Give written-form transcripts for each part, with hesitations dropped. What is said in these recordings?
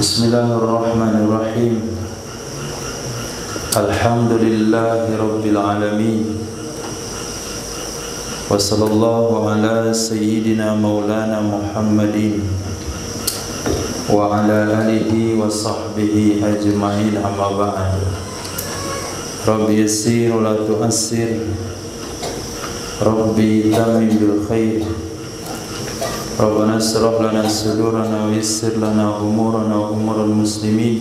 Bismillahirrahmanirrahim. Alhamdulillahi rabbil alamin. وصلى الله على سيدنا مولانا محمد وعلى آله وصحبه أجمعين أما بعد رب يسير ولا تؤسر ربي تمم بالخير ربنا اشرح لنا صدورنا ويسر لنا أمورنا وأمور المسلمين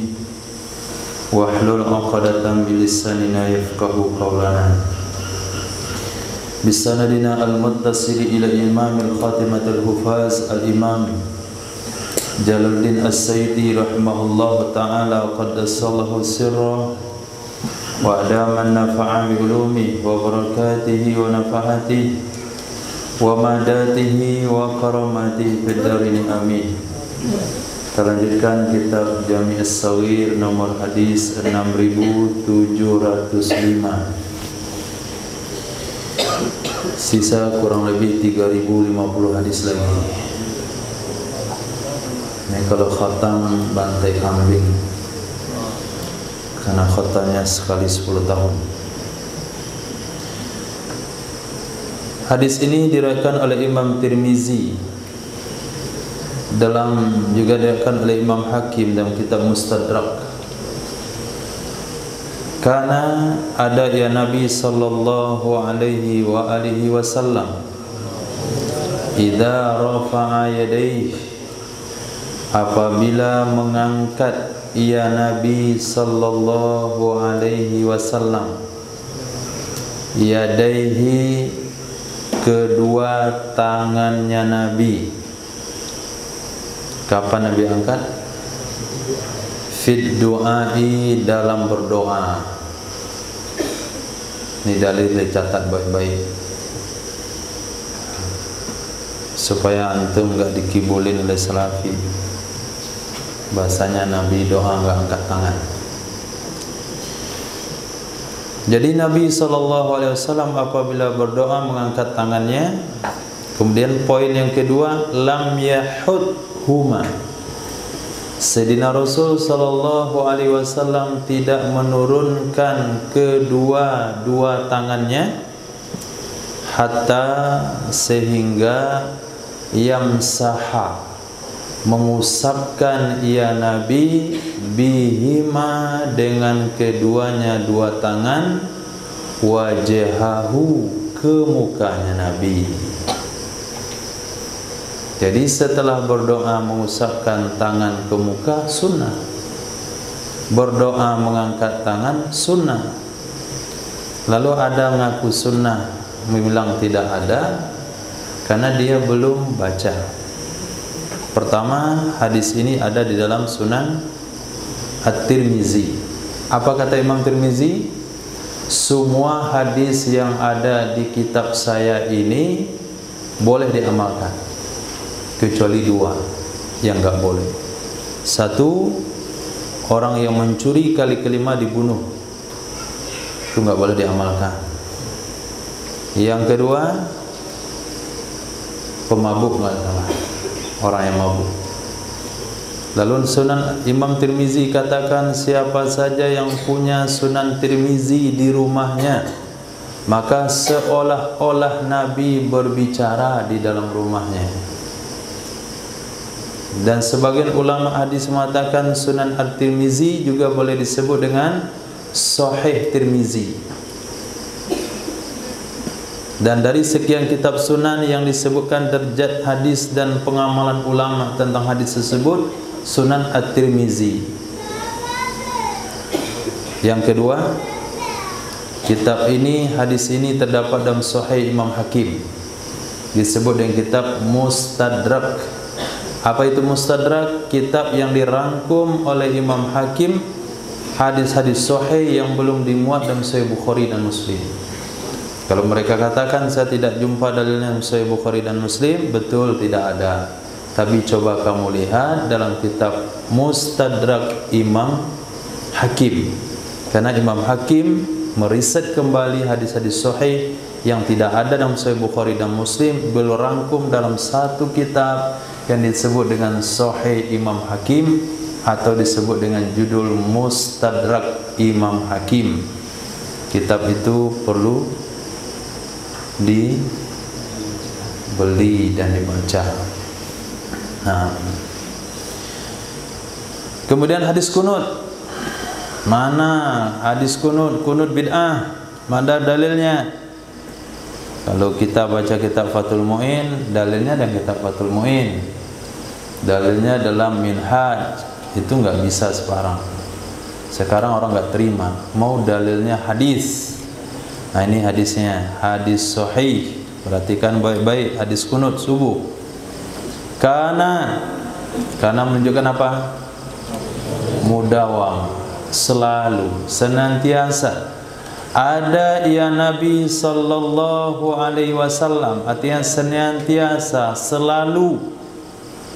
واحلل عقدة من لساننا يفقهوا قولنا بسندنا المتصل إلى إمام الخاتمة الحفاظ الإمام جلال الدين السيدي رحمه الله تعالى وقدس الله سره وأدام النفع بعلومه وبركاته ونفحاته ومداته وكرamaته في الدارين آمين. Terlanjutkan kitab Jami' As-Saghir nomor hadis 6705. Sisa kurang lebih 3050 hadis lagi. Ini kalau khatam bantai kambing, karena khatamnya sekali 10 tahun. Hadis ini diriwayatkan oleh Imam Tirmizi, juga diriwayatkan oleh Imam Hakim dalam kitab Mustadrak. Karena ada ya Nabi sallallahu alaihi wa alihi wasallam idza rafa'a yadayhi, apabila mengangkat ya Nabi sallallahu alaihi wasallam yadaihi, kedua tangannya Nabi. Kapan Nabi angkat? Fid du'ai, dalam berdoa. Ini dalil dicatat baik-baik supaya antum enggak dikibulin oleh salafi. Bahasanya Nabi doa enggak angkat tangan. Jadi Nabi SAW apabila berdoa mengangkat tangannya. Kemudian poin yang kedua, lam yahud huma, Sayyidina Rasul sallallahu alaihi wasallam tidak menurunkan kedua-dua tangannya hatta, sehingga yamsaha, mengusapkan ia Nabi bihima, dengan keduanya dua tangan, wajahahu, ke mukanya Nabi. Jadi setelah berdoa mengusapkan tangan ke muka sunnah, berdoa mengangkat tangan sunnah. Lalu ada ngaku sunnah bilang tidak ada karena dia belum baca. Pertama, hadis ini ada di dalam Sunan At-Tirmizi. Apa kata Imam Tirmizi? Semua hadis yang ada di kitab saya ini boleh diamalkan, kecuali dua yang enggak boleh. Satu, orang yang mencuri kali kelima dibunuh, itu enggak boleh diamalkan. Yang kedua, pemabuk, enggak salah, orang yang mabuk. Lalu Sunan Imam Tirmizi katakan, siapa saja yang punya Sunan Tirmizi di rumahnya, maka seolah-olah Nabi berbicara di dalam rumahnya. Dan sebagian ulama hadis mengatakan Sunan At-Tirmizi juga boleh disebut dengan Sahih Tirmizi. Dan dari sekian kitab sunan yang disebutkan derajat hadis dan pengamalan ulama tentang hadis tersebut, Sunan At-Tirmizi. Yang kedua, kitab ini, hadis ini terdapat dalam Sahih Imam Hakim, disebut dengan kitab Mustadrak. Apa itu Mustadrak? Kitab yang dirangkum oleh Imam Hakim hadis-hadis sahih yang belum dimuat dalam Sahih Bukhari dan Muslim. Kalau mereka katakan saya tidak jumpa dalilnya dalam Sahih Bukhari dan Muslim, betul, tidak ada. Tapi coba kamu lihat dalam kitab Mustadrak Imam Hakim, karena Imam Hakim meriset kembali hadis-hadis sahih yang tidak ada dalam Sahih Bukhari dan Muslim, beliau rangkum dalam satu kitab yang disebut dengan Sahih Imam Hakim, atau disebut dengan judul Mustadrak Imam Hakim. Kitab itu perlu beli dan dibaca. Nah. Kemudian hadis kunut. Mana hadis kunut? Kunut bid'ah. Mana dalilnya? Kalau kita baca kitab Fathul Mu'in, dalilnya dan kitab Fathul Mu'in. Dalilnya dalam Minhaj. Itu nggak bisa sekarang. Sekarang orang nggak terima. Mau dalilnya hadis. Nah ini hadisnya. Hadis sahih. Perhatikan baik-baik. Hadis kunut subuh. Karena menunjukkan apa? Mudawam, selalu, senantiasa ada ya Nabi sallallahu alaihi wasallam, artinya senantiasa, selalu.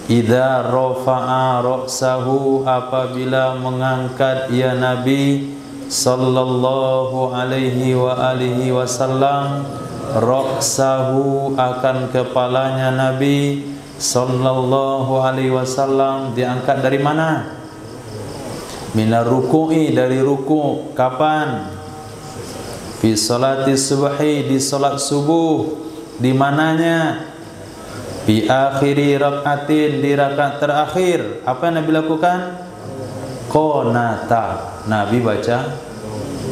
Idza rafa'a ra'sahu, apabila mengangkat ya Nabi sallallahu alaihi wa alihi wasallam ra'sahu, akan kepalanya Nabi sallallahu alaihi wasallam, diangkat dari mana? Minar ruku'i, dari ruku'. Kapan? Fi salati subhi, di salat subuh. Di mananya? Fi akhiri rak'atin, di rakaat terakhir. Apa yang Nabi lakukan? Qanata, Nabi baca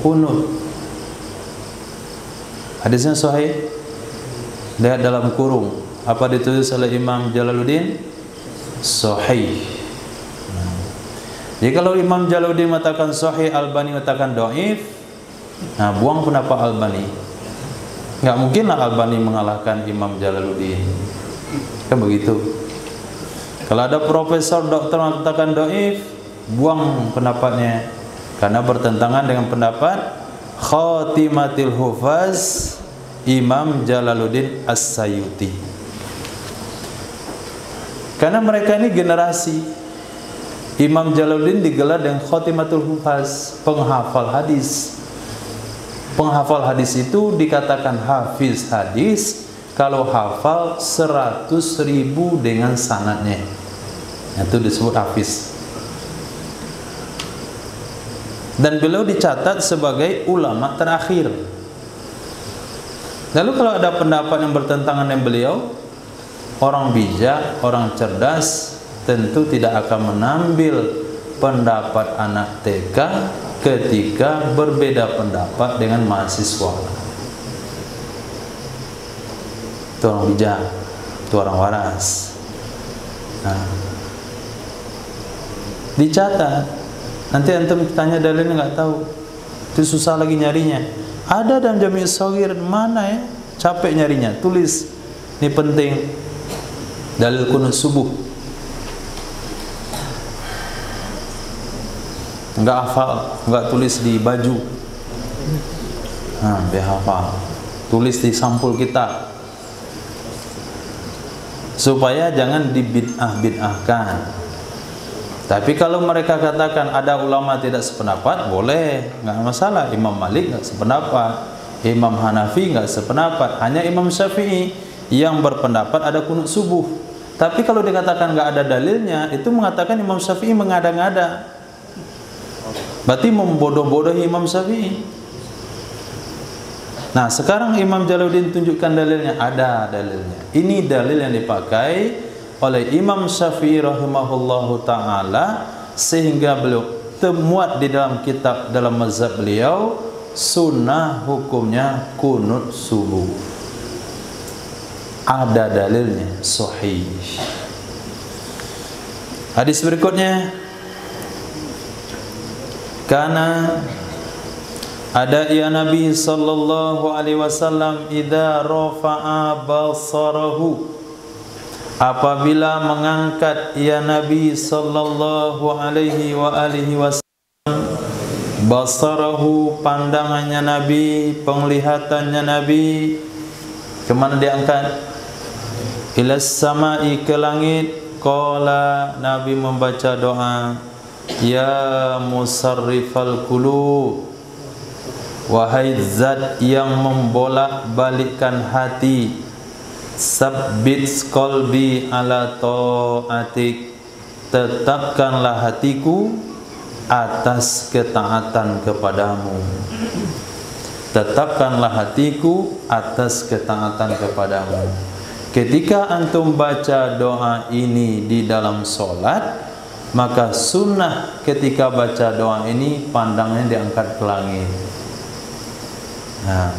kunut. Hadisnya sahih. Lihat dalam kurung. Apa ditulis oleh Imam Jalaluddin? Sahih. Jadi kalau Imam Jalaluddin mengatakan sahih, Albani mengatakan dhaif, nah buang pendapat Albani. Enggak mungkinlah Albani mengalahkan Imam Jalaluddin. Kan begitu. Kalau ada profesor dokter mengatakan dhaif, buang pendapatnya karena bertentangan dengan pendapat Khatimatul Hufaz Imam Jalaluddin As-Sayuti. Karena mereka ini generasi. Imam Jalaluddin digelar dengan Khatimatul Hufaz, penghafal hadis. Penghafal hadis itu dikatakan hafiz hadis kalau hafal 100.000 dengan sanadnya. Itu disebut hafiz. Dan beliau dicatat sebagai ulama terakhir. Lalu kalau ada pendapat yang bertentangan dengan beliau, orang bijak, orang cerdas tentu tidak akan mengambil pendapat anak TK ketika berbeda pendapat dengan mahasiswa. Itu orang bijak, itu orang waras. Nah, dicatat. Nanti antum tanya dalilnya nggak tahu, itu susah lagi nyarinya. Ada dalam Jami' Shaghir, mana ya? Capek nyarinya. Tulis, ini penting. Dalil kunut subuh. Enggak hafal, enggak tulis di baju. Biar hafal. Tulis di sampul kita. Supaya jangan dibid'ah-bid'ahkan. Tapi kalau mereka katakan ada ulama tidak sependapat, boleh, enggak masalah. Imam Malik enggak sependapat, Imam Hanafi enggak sependapat, hanya Imam Syafi'i yang berpendapat ada kunut subuh. Tapi kalau dikatakan enggak ada dalilnya, itu mengatakan Imam Syafi'i mengada-ngada. Berarti membodoh-bodohi Imam Syafi'i. Nah, sekarang Imam Jalaluddin tunjukkan dalilnya. Ada dalilnya. Ini dalil yang dipakai oleh Imam Syafi'i rahimahullahu ta'ala, sehingga beliau temuat di dalam kitab, dalam mazhab beliau, sunnah hukumnya kunut subuh. Ada dalilnya, sahih. Hadis berikutnya, karena ada ya Nabi sallallahu alaihi wasallam idza rafa'a basarahu, apabila mengangkat ya Nabi sallallahu alaihi wa alihi wasallam basarahu, pandangannya Nabi, penglihatannya Nabi, kemana diangkat? Ilas sama'i, ke langit. Qala, Nabi membaca doa, ya musarrifal qulub, wahai zat yang membolak-balikkan hati, sabbit qalbi ala ta'atik, tetapkanlah hatiku atas ketaatan kepadamu. Tetapkanlah hatiku atas ketaatan kepadamu. ketika antum baca doa ini di dalam solat, maka sunnah ketika baca doa ini pandangnya diangkat ke langit. Nah,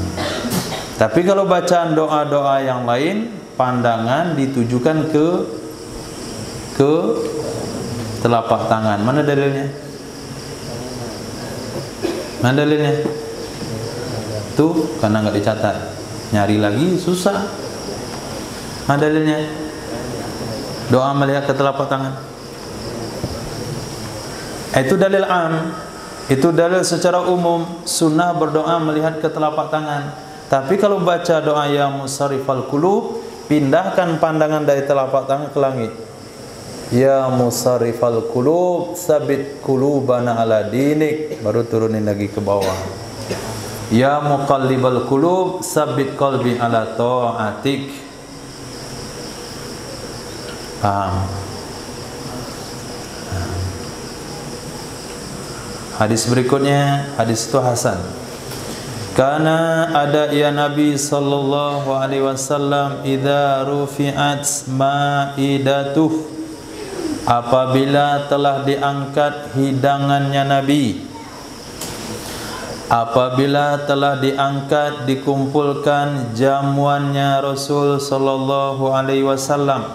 tapi kalau bacaan doa-doa yang lain, pandangan ditujukan ke telapak tangan. Mana dalilnya? Mana dalilnya? Tuh, karena nggak dicatat. Nyari lagi susah. Mana dalilnya? Doa melihat ke telapak tangan. Itu dalil am. Itu dalil secara umum. Sunnah berdoa melihat ke telapak tangan. Tapi kalau baca doa ya musarrifal qulub, pindahkan pandangan dari telapak tangan ke langit. Ya musarrifal qulub, sabit qulubana ala dinik. Baru turunin lagi ke bawah. Ya muqallibal qulub, sabit qalbi ala ta'atik. Paham? Hadis berikutnya, hadis itu hasan. Karena ada ya Nabi sallallahu alaihi wasallam idza rufi'at ma'idatuh, apabila telah diangkat hidangannya Nabi, apabila telah diangkat dikumpulkan jamuannya Rasul sallallahu alaihi wasallam,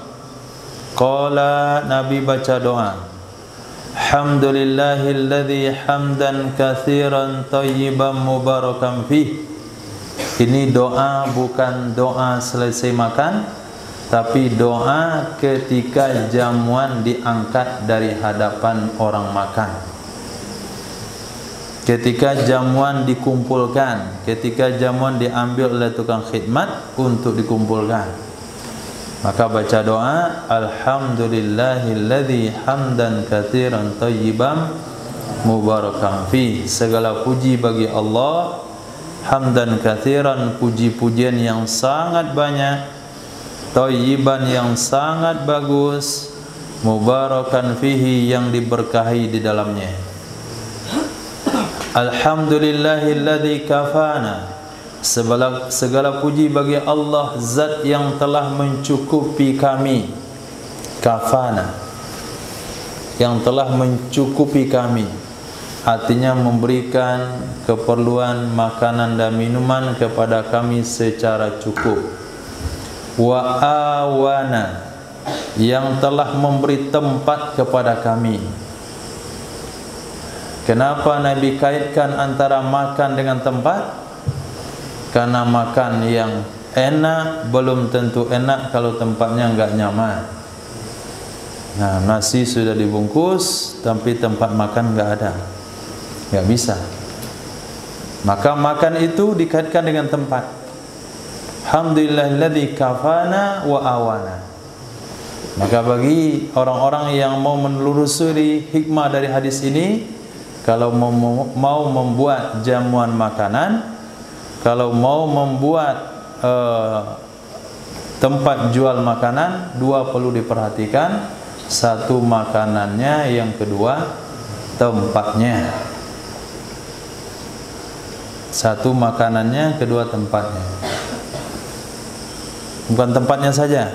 qala, Nabi baca doa, Alhamdulillahilladzi hamdan katsiran thayyiban mubarakan fih. Ini doa bukan doa selesai makan, tapi doa ketika jamuan diangkat dari hadapan orang makan. Ketika jamuan dikumpulkan, ketika jamuan diambil oleh tukang khidmat untuk dikumpulkan, maka baca doa Alhamdulillahilladzi hamdan katsiran thayyiban mubarakan fi. Segala puji bagi Allah, hamdan katsiran, puji-pujian yang sangat banyak, thayyiban yang sangat bagus, mubarakan fihi yang diberkahi di dalamnya. Alhamdulillahilladzi kafana, segala puji bagi Allah, zat yang telah mencukupi kami. Kafana, yang telah mencukupi kami, artinya memberikan keperluan makanan dan minuman kepada kami secara cukup. Wa awana, yang telah memberi tempat kepada kami. Kenapa Nabi kaitkan antara makan dengan tempat? Karena makan yang enak belum tentu enak kalau tempatnya enggak nyaman. Nah, nasi sudah dibungkus tapi tempat makan enggak ada, enggak bisa. Maka makan itu dikaitkan dengan tempat. Alhamdulillahilladzi kafana wa awana. Maka bagi orang-orang yang mau menelusuri hikmah dari hadis ini, kalau mau membuat jamuan makanan, kalau mau membuat tempat jual makanan, dua perlu diperhatikan. Satu makanannya, yang kedua tempatnya. Satu makanannya, kedua tempatnya. Bukan tempatnya saja.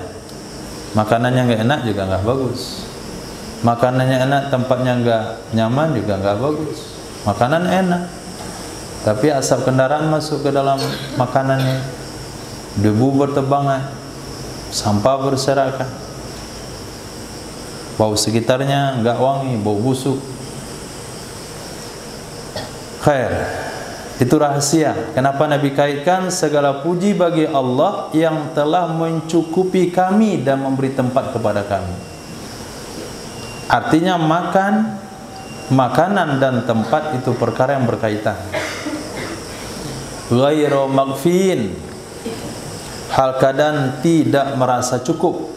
Makanannya nggak enak juga nggak bagus. Makanannya enak, tempatnya nggak nyaman juga nggak bagus. Makanan enak, tapi asap kendaraan masuk ke dalam makanannya, debu bertebangan, sampah berserakan, bau sekitarnya nggak wangi, bau busuk. Khair, itu rahasia. Kenapa Nabi kaitkan segala puji bagi Allah yang telah mencukupi kami dan memberi tempat kepada kami. Artinya makanan dan tempat itu perkara yang berkaitan. Ghairu maghfin, hal keadaan tidak merasa cukup.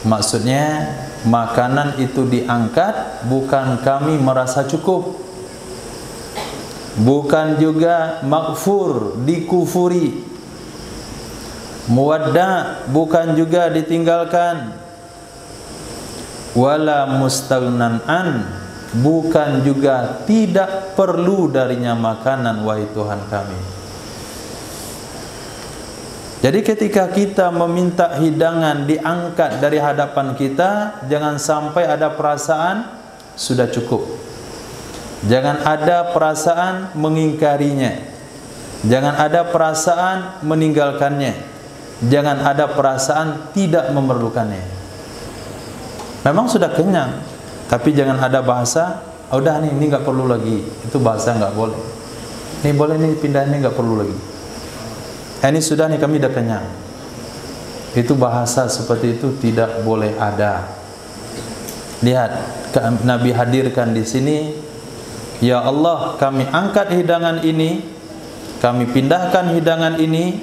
Maksudnya makanan itu diangkat bukan kami merasa cukup, bukan juga maghfur, dikufuri, muwadda, bukan juga ditinggalkan, wala mustaghnan an, bukan juga tidak perlu darinya makanan, wahai Tuhan kami. Jadi ketika kita meminta hidangan diangkat dari hadapan kita, jangan sampai ada perasaan sudah cukup. Jangan ada perasaan mengingkarinya. Jangan ada perasaan meninggalkannya. Jangan ada perasaan tidak memerlukannya. Memang sudah kenyang, tapi jangan ada bahasa, oh, udah nih, ini nggak perlu lagi. Itu bahasa nggak boleh. Ini boleh nih pindah, ini nggak perlu lagi. Ini sudah nih, kami dah kenyang. Itu bahasa seperti itu tidak boleh ada. Lihat, Nabi hadirkan di sini, ya Allah, kami angkat hidangan ini, kami pindahkan hidangan ini,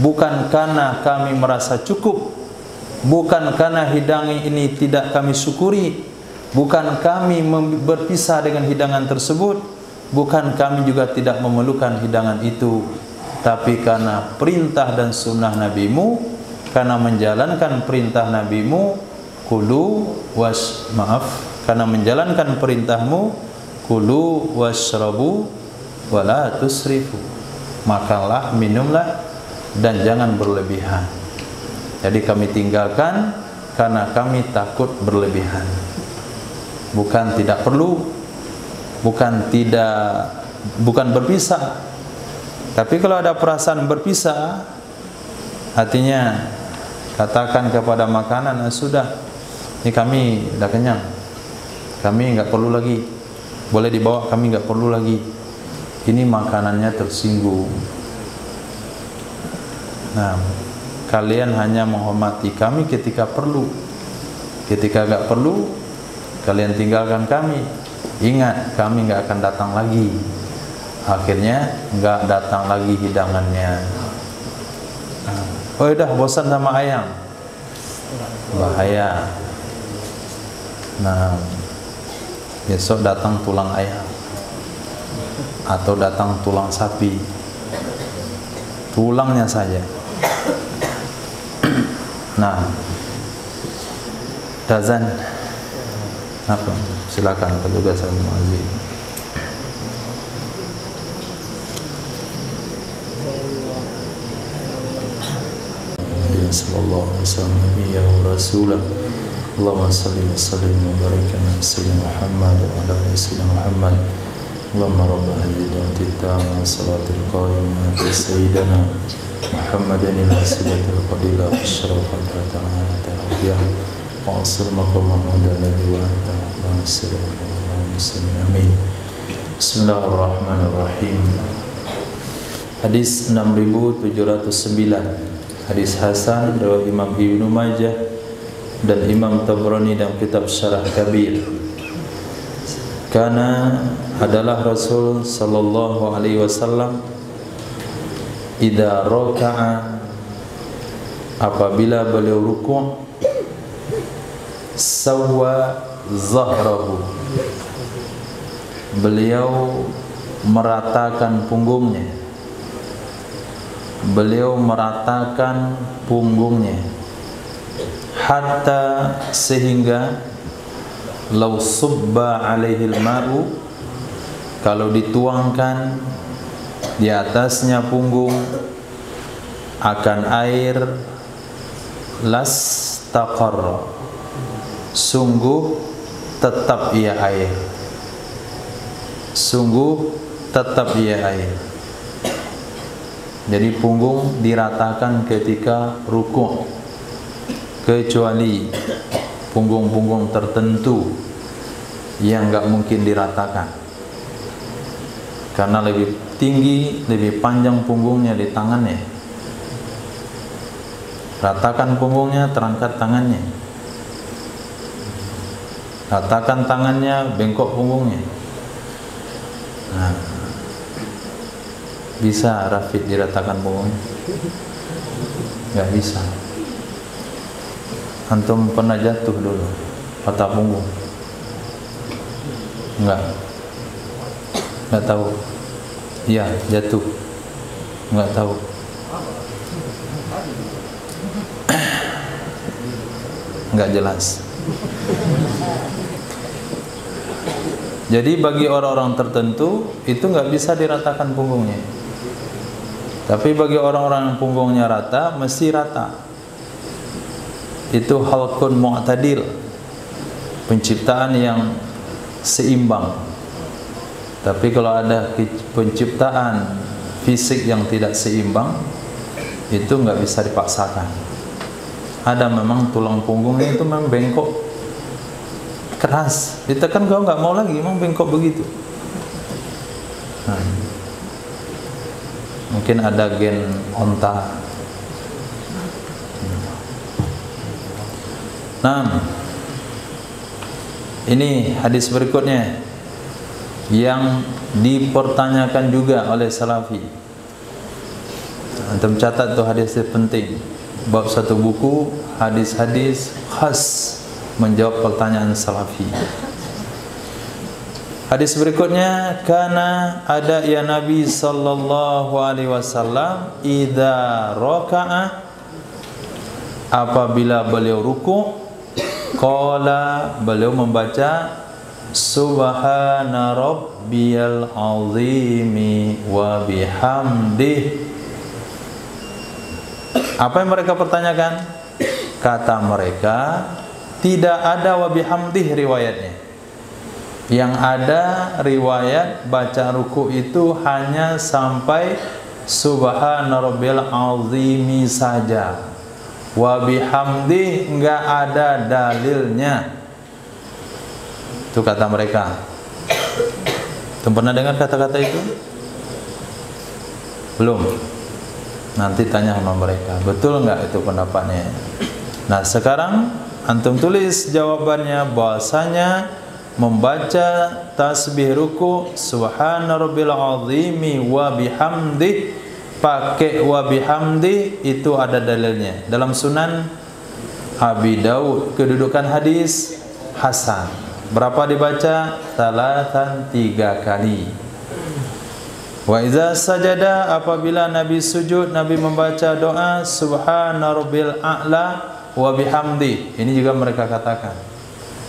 bukan karena kami merasa cukup, bukan karena hidangan ini tidak kami syukuri, bukan kami berpisah dengan hidangan tersebut, bukan kami juga tidak memerlukan hidangan itu, tapi karena perintah dan sunnah Nabimu, karena menjalankan perintah Nabimu, karena menjalankan perintahmu, kulu washrabu wala tusrifu, makanlah, minumlah, dan jangan berlebihan. Jadi kami tinggalkan karena kami takut berlebihan, bukan tidak perlu, bukan berpisah. Tapi kalau ada perasaan berpisah, artinya katakan kepada makanan, sudah, ini kami dah kenyang, kami nggak perlu lagi, boleh dibawa, kami nggak perlu lagi. Ini makanannya tersinggung. Nah, kalian hanya menghormati kami ketika perlu. Ketika nggak perlu, kalian tinggalkan kami. Ingat, kami nggak akan datang lagi. Akhirnya nggak datang lagi hidangannya. Oh, udah bosan sama ayam, bahaya. Nah, besok datang tulang ayam atau datang tulang sapi, tulangnya saja. Nah, Dazan, apa? Silakan petugas al-muazzin. Sallallahu alaihi wasallam ya Rasulullah. Allahumma salli wa sallim wa barik ala sayyidina Muhammad wa ala ali sayyidina Muhammad. Allahumma rabb hadhihi ad-da'wati at-tammah wa salatil qa'imah bi sayyidina Muhammadin al-wasilatil fadilah wa syarafat ta'ala wa asr maqamah alladhi wa anta wa sallallahu amin. Bismillahirrahmanirrahim. Hadis 6709. Hadis hasan riwayat Imam Ibnu Majah dan Imam Tabrani dalam kitab Syarah Kabir. Karena adalah Rasul sallallahu alaihi wasallam idza raka'a, apabila beliau rukuk, sawwa zahrahu, beliau meratakan punggungnya. Beliau meratakan punggungnya, hatta, sehingga law subba alaihil ma'u, kalau dituangkan di atasnya punggung akan air, lastaqarra, sungguh tetap ia air, sungguh tetap ia air. Jadi punggung diratakan ketika rukuk, kecuali punggung-punggung tertentu yang enggak mungkin diratakan, karena lebih tinggi, lebih panjang punggungnya di tangannya. Ratakan punggungnya, terangkat tangannya. Ratakan tangannya, bengkok punggungnya. Nah, bisa Rafiq diratakan punggungnya? Nggak bisa. Antum pernah jatuh dulu patah punggung? Nggak tahu. Iya, jatuh. Nggak tahu. Nggak jelas. Jadi bagi orang-orang tertentu itu nggak bisa diratakan punggungnya. Tapi bagi orang-orang yang punggungnya rata, mesti rata. Itu halqun mu'tadil, penciptaan yang seimbang. Tapi kalau ada penciptaan fisik yang tidak seimbang, itu nggak bisa dipaksakan. Ada memang tulang punggungnya itu memang bengkok, keras, ditekan kau nggak mau lagi, memang bengkok begitu. Mungkin ada gen onta. Nah, ini hadis berikutnya yang dipertanyakan juga oleh Salafi. Antum catat tuh hadis penting. Bab satu buku hadis-hadis khas menjawab pertanyaan Salafi. Hadis berikutnya, kana ada ya Nabi sallallahu alaihi wasallam idza raka'a, apabila beliau ruku, qala, beliau membaca subhana rabbiyal azimi wa bihamdih. Apa yang mereka pertanyakan? Kata mereka, tidak ada wa bihamdih riwayatnya. Yang ada riwayat baca ruku itu hanya sampai subhana rabbiyal azimi saja. Wa bihamdih enggak ada dalilnya. Itu kata mereka. Tuh, pernah dengar kata-kata itu? Belum. Nanti tanya sama mereka, betul enggak itu pendapatnya? Nah, sekarang antum tulis jawabannya, bahwasanya membaca tasbih ruku subhana rabbil azimi wa bihamdi, pakai wa bihamdi itu ada dalilnya dalam Sunan Abi Daud, kedudukan hadis hasan. Berapa dibaca? Salatan, 3 kali. Wa iza sajada, apabila Nabi sujud, Nabi membaca doa subhana rabbil a'la wa bihamdi. Ini juga mereka katakan,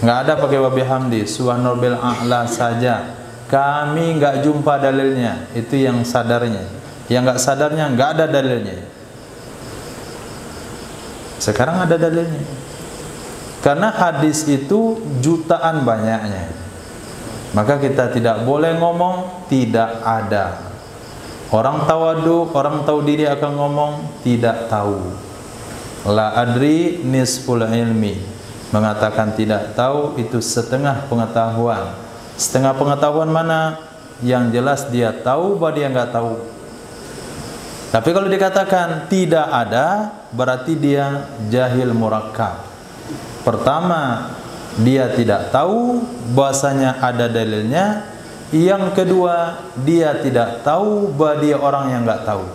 enggak ada pakai wa bihamdi, subhana rabbil a'la saja. Kami enggak jumpa dalilnya. Itu yang sadarnya. Yang enggak sadarnya enggak ada dalilnya. Sekarang ada dalilnya. Karena hadis itu jutaan banyaknya, maka kita tidak boleh ngomong tidak ada. Orang tawadu, orang tahu diri akan ngomong tidak tahu. La adri nisful ilmi, mengatakan tidak tahu itu setengah pengetahuan. Setengah pengetahuan mana? Yang jelas dia tahu bahwa dia nggak tahu. Tapi kalau dikatakan tidak ada, berarti dia jahil murakkab. Pertama, dia tidak tahu bahasanya ada dalilnya. Yang kedua, dia tidak tahu bahwa dia orang yang enggak tahu.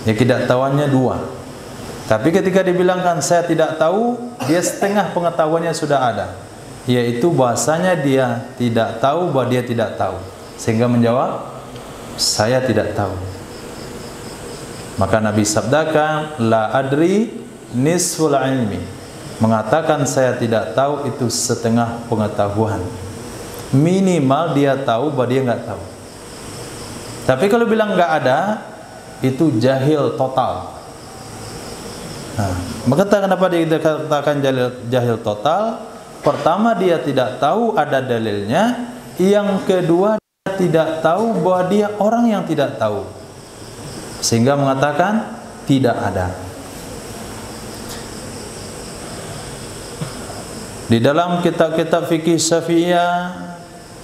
Ya, tidak tahuannya 2. Tapi ketika dibilangkan saya tidak tahu, dia setengah pengetahuannya sudah ada, yaitu bahasanya dia tidak tahu bahwa dia tidak tahu, sehingga menjawab saya tidak tahu. Maka Nabi sabdakan la adri nisful ilmi, mengatakan saya tidak tahu itu setengah pengetahuan. Minimal dia tahu bahwa dia nggak tahu. Tapi kalau bilang nggak ada, itu jahil total. Nah, maka kenapa dia dikatakan jahil total? Pertama, dia tidak tahu ada dalilnya. Yang kedua, dia tidak tahu bahwa dia orang yang tidak tahu, sehingga mengatakan tidak ada. Di dalam kitab-kitab fikih Syafi'iyah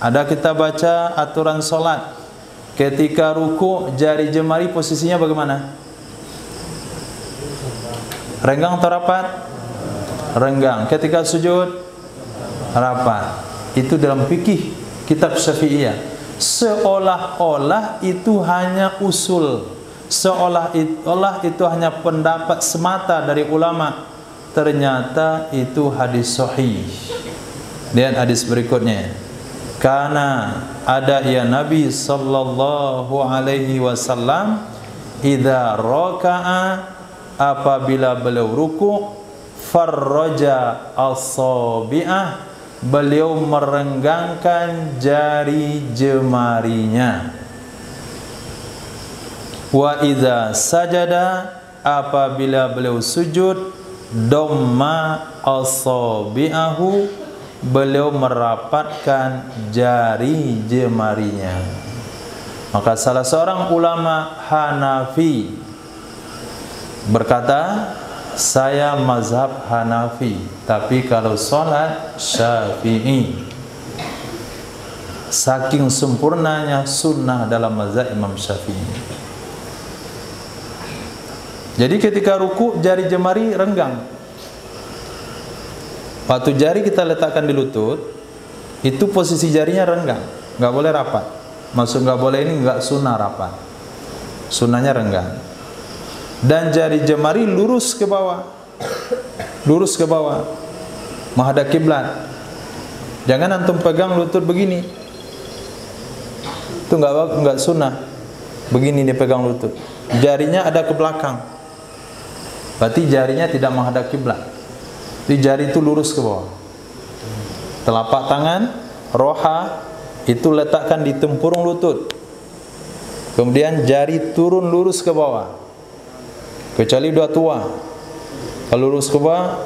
ada kita baca aturan solat. Ketika ruku, jari jemari posisinya bagaimana? Renggang atau rapat? Renggang. Ketika sujud, rapat. Itu dalam fikih kitab Syafi'iyah. Seolah-olah itu hanya usul, seolah-olah itu hanya pendapat semata dari ulama. Ternyata itu hadis sahih. Lihat hadis berikutnya. Karena ada ya Nabi sallallahu alaihi wasallam idza raka'a, apabila beliau ruku, farraja as-sabi'ah, beliau merenggangkan jari jemarinya. Wa idza sajada, apabila beliau sujud, domma asabi'ahu, beliau merapatkan jari jemarinya. Maka salah seorang ulama Hanafi berkata, saya mazhab Hanafi, tapi kalau sholat Syafi'i. Saking sempurnanya sunnah dalam mazhab Imam Syafi'i. Jadi ketika ruku, jari jemari renggang. Waktu jari kita letakkan di lutut, itu posisi jarinya renggang, nggak boleh rapat. Maksud nggak boleh ini nggak sunnah rapat, sunnahnya renggang. Dan jari jemari lurus ke bawah, lurus ke bawah, menghadap kiblat. Jangan antum pegang lutut begini, itu nggak sunnah. Begini dia pegang lutut, jarinya ada ke belakang, berarti jarinya tidak menghadap kiblat. Jadi jari itu lurus ke bawah. Telapak tangan, roha, itu letakkan di tempurung lutut. Kemudian jari turun lurus ke bawah. Kecuali dua tua, kalau lurus ke bawah,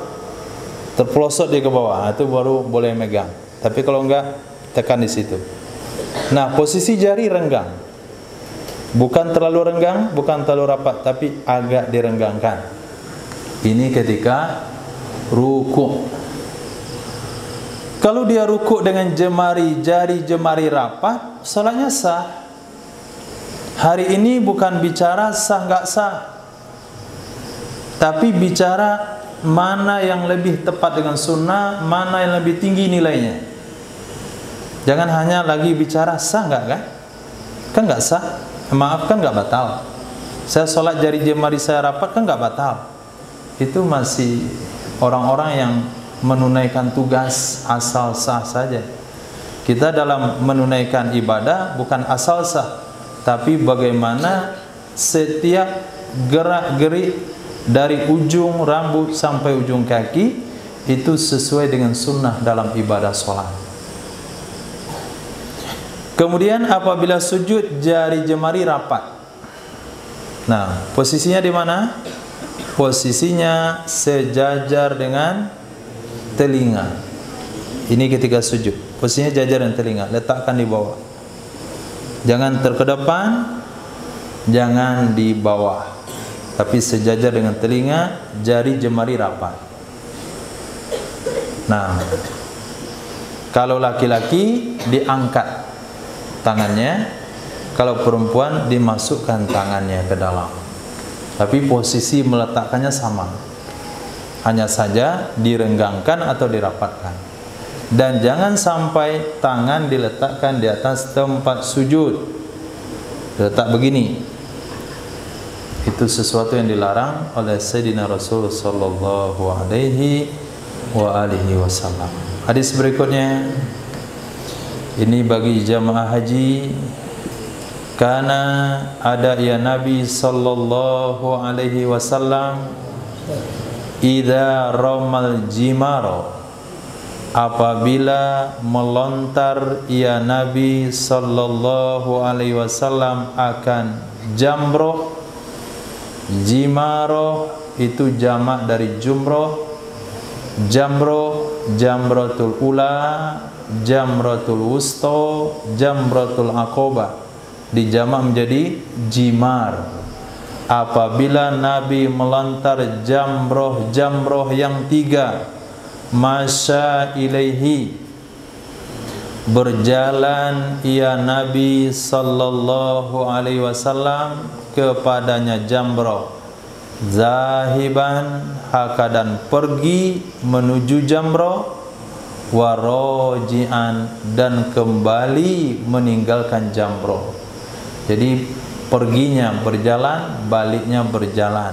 terpelosok dia ke bawah, itu baru boleh megang. Tapi kalau enggak, tekan di situ. Nah, posisi jari renggang, bukan terlalu renggang, bukan terlalu rapat, tapi agak direnggangkan. Ini ketika ruku. Kalau dia ruku dengan jari jemari rapat, salatnya sah. Hari ini bukan bicara sah nggak sah, tapi bicara mana yang lebih tepat dengan sunnah, mana yang lebih tinggi nilainya. Jangan hanya lagi bicara sah nggak kan? Kan nggak sah. Maaf, kan nggak batal. Saya sholat jari jemari saya rapat, kan nggak batal. Itu masih orang-orang yang menunaikan tugas asal sah saja. Kita dalam menunaikan ibadah bukan asal sah, tapi bagaimana setiap gerak-gerik dari ujung rambut sampai ujung kaki itu sesuai dengan sunnah dalam ibadah sholat. Kemudian apabila sujud, jari jemari rapat. Nah, posisinya di mana? Posisinya sejajar dengan telinga. Ini ketika sujud, posisinya jajar dengan telinga, letakkan di bawah. Jangan terkedepan, jangan di bawah, tapi sejajar dengan telinga, jari jemari rapat. Nah, kalau laki-laki diangkat tangannya, kalau perempuan dimasukkan tangannya ke dalam. Tapi posisi meletakkannya sama, hanya saja direnggangkan atau dirapatkan. Dan jangan sampai tangan diletakkan di atas tempat sujud, letak begini. Itu sesuatu yang dilarang oleh Sayyidina Rasul sallallahu alaihi wasallam. Hadis berikutnya, ini bagi jamaah haji, karena ada ya Nabi sallallahu alaihi wasallam idza ramal jimaro, apabila melontar ya Nabi sallallahu alaihi wasallam akan jamroh. Jimaro itu jamak dari jumroh. Jamroh, jamratul ula, jamratul wusto, jamratul aqobah, dijamak menjadi jimar. Apabila Nabi melontar jamroh yang 3, masya ilaihi, berjalan ia Nabi sallallahu alaihi wasallam kepadanya jamroh, zahiban, hakadan pergi menuju jamroh, warojian, dan kembali meninggalkan jamroh. Jadi perginya berjalan, baliknya berjalan,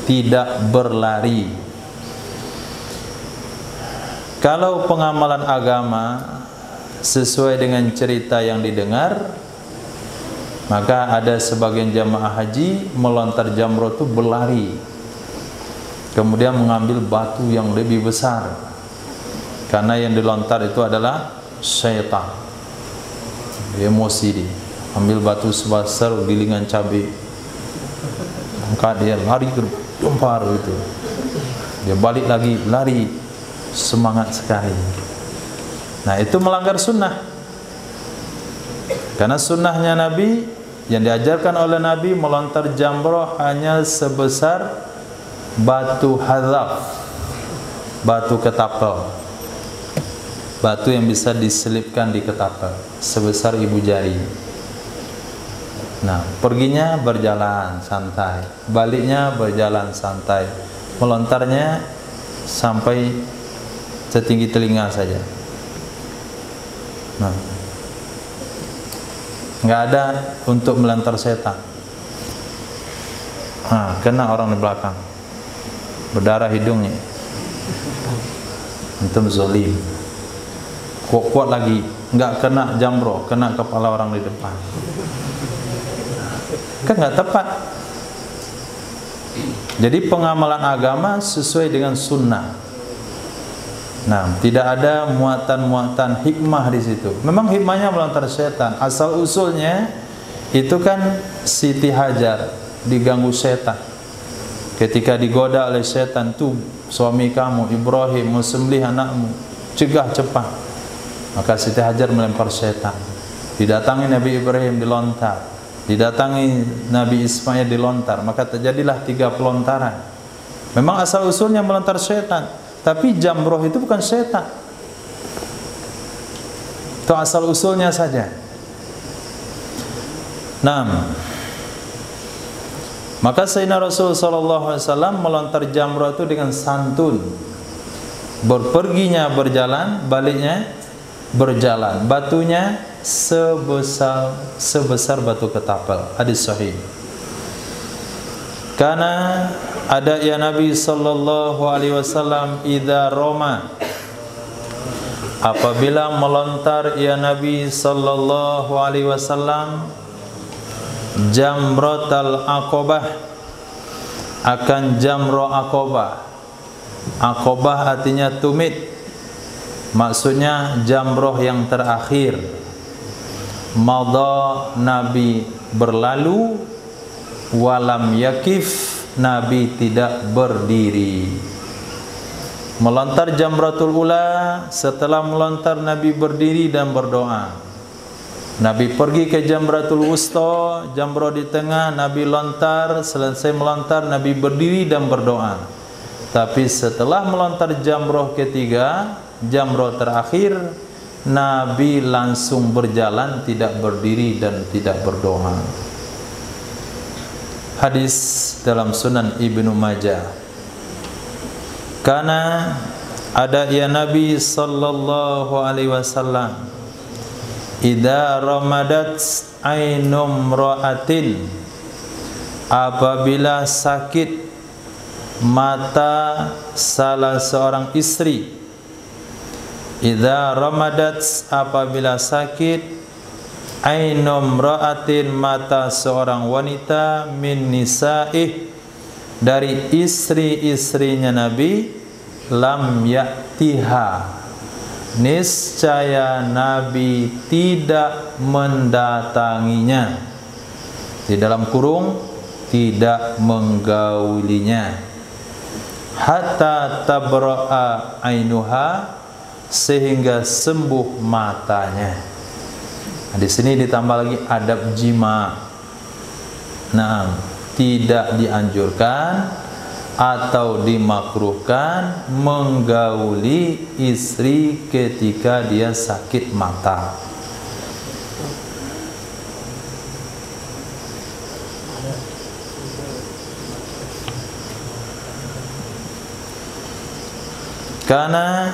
tidak berlari. Kalau pengamalan agama sesuai dengan cerita yang didengar, maka ada sebagian jamaah haji melontar jamroh itu berlari, kemudian mengambil batu yang lebih besar, karena yang dilontar itu adalah syaitan. Emosi dia, ambil batu sebesar gilingan cabai, Maka dia lari gempar gitu. Dia balik lagi lari semangat sekali. Nah, itu melanggar sunnah. Karena sunnahnya Nabi yang diajarkan oleh Nabi melontar jamroh hanya sebesar batu hadzaf, batu ketapel, batu yang bisa diselipkan di ketapel sebesar ibu jari. Nah, perginya berjalan santai, baliknya berjalan santai, melontarnya sampai setinggi telinga saja. Nah, nggak ada untuk melantar setan. Nah, kena orang di belakang, berdarah hidungnya. Antum zalim. Kuat lagi, nggak kena jamroh, kena kepala orang di depan. Kan nggak tepat. Jadi pengamalan agama sesuai dengan sunnah. Nah, tidak ada muatan-muatan hikmah di situ. Memang hikmahnya melontar setan. Asal usulnya itu kan Siti Hajar diganggu setan. Ketika digoda oleh setan, tuh suami kamu Ibrahim mau sembelih anakmu, cegah cepat. Maka Siti Hajar melempar setan. Didatangi Nabi Ibrahim dilontar, didatangi Nabi Ismail dilontar. Maka terjadilah 3 pelontaran. Memang asal usulnya melontar setan, tapi jamroh itu bukan setan. Itu asal usulnya saja. Nah, maka Sayyidina Rasul SAW melontar jamroh itu dengan santun. Berperginya berjalan, baliknya berjalan. Batunya sebesar batu ketapel. Hadis sahih. Karena ada ya Nabi sallallahu alaihi wasallam idza roma, apabila melontar ya Nabi sallallahu alaihi wasallam jamratul aqabah, akan jamroh aqabah. Aqabah artinya tumit, maksudnya jamroh yang terakhir. Madha, Nabi berlalu, walam yakif, Nabi tidak berdiri. Melontar jamratul ula, setelah melontar Nabi berdiri dan berdoa. Nabi pergi ke jamratul wusta, jamroh di tengah, Nabi lontar, selesai melontar Nabi berdiri dan berdoa. Tapi setelah melontar jamroh ketiga, jamroh terakhir, Nabi langsung berjalan, tidak berdiri dan tidak berdoa. Hadis dalam Sunan Ibnu Majah. Karena ada ya Nabi sallallahu alaihi wasallam idza ramadat ainum ra'atin, apabila sakit mata salah seorang istri. Idza ramadat, apabila sakit ainum ra'atin, mata seorang wanita, min nisa'ih, dari istri-istrinya Nabi, lam ya'tiha, niscaya Nabi tidak mendatanginya, di dalam kurung tidak menggaulinya, hatta tabra'a ainuha, sehingga sembuh matanya. Nah, di sini ditambah lagi adab jima. Nah, tidak dianjurkan atau dimakruhkan menggauli istri ketika dia sakit mata. Karena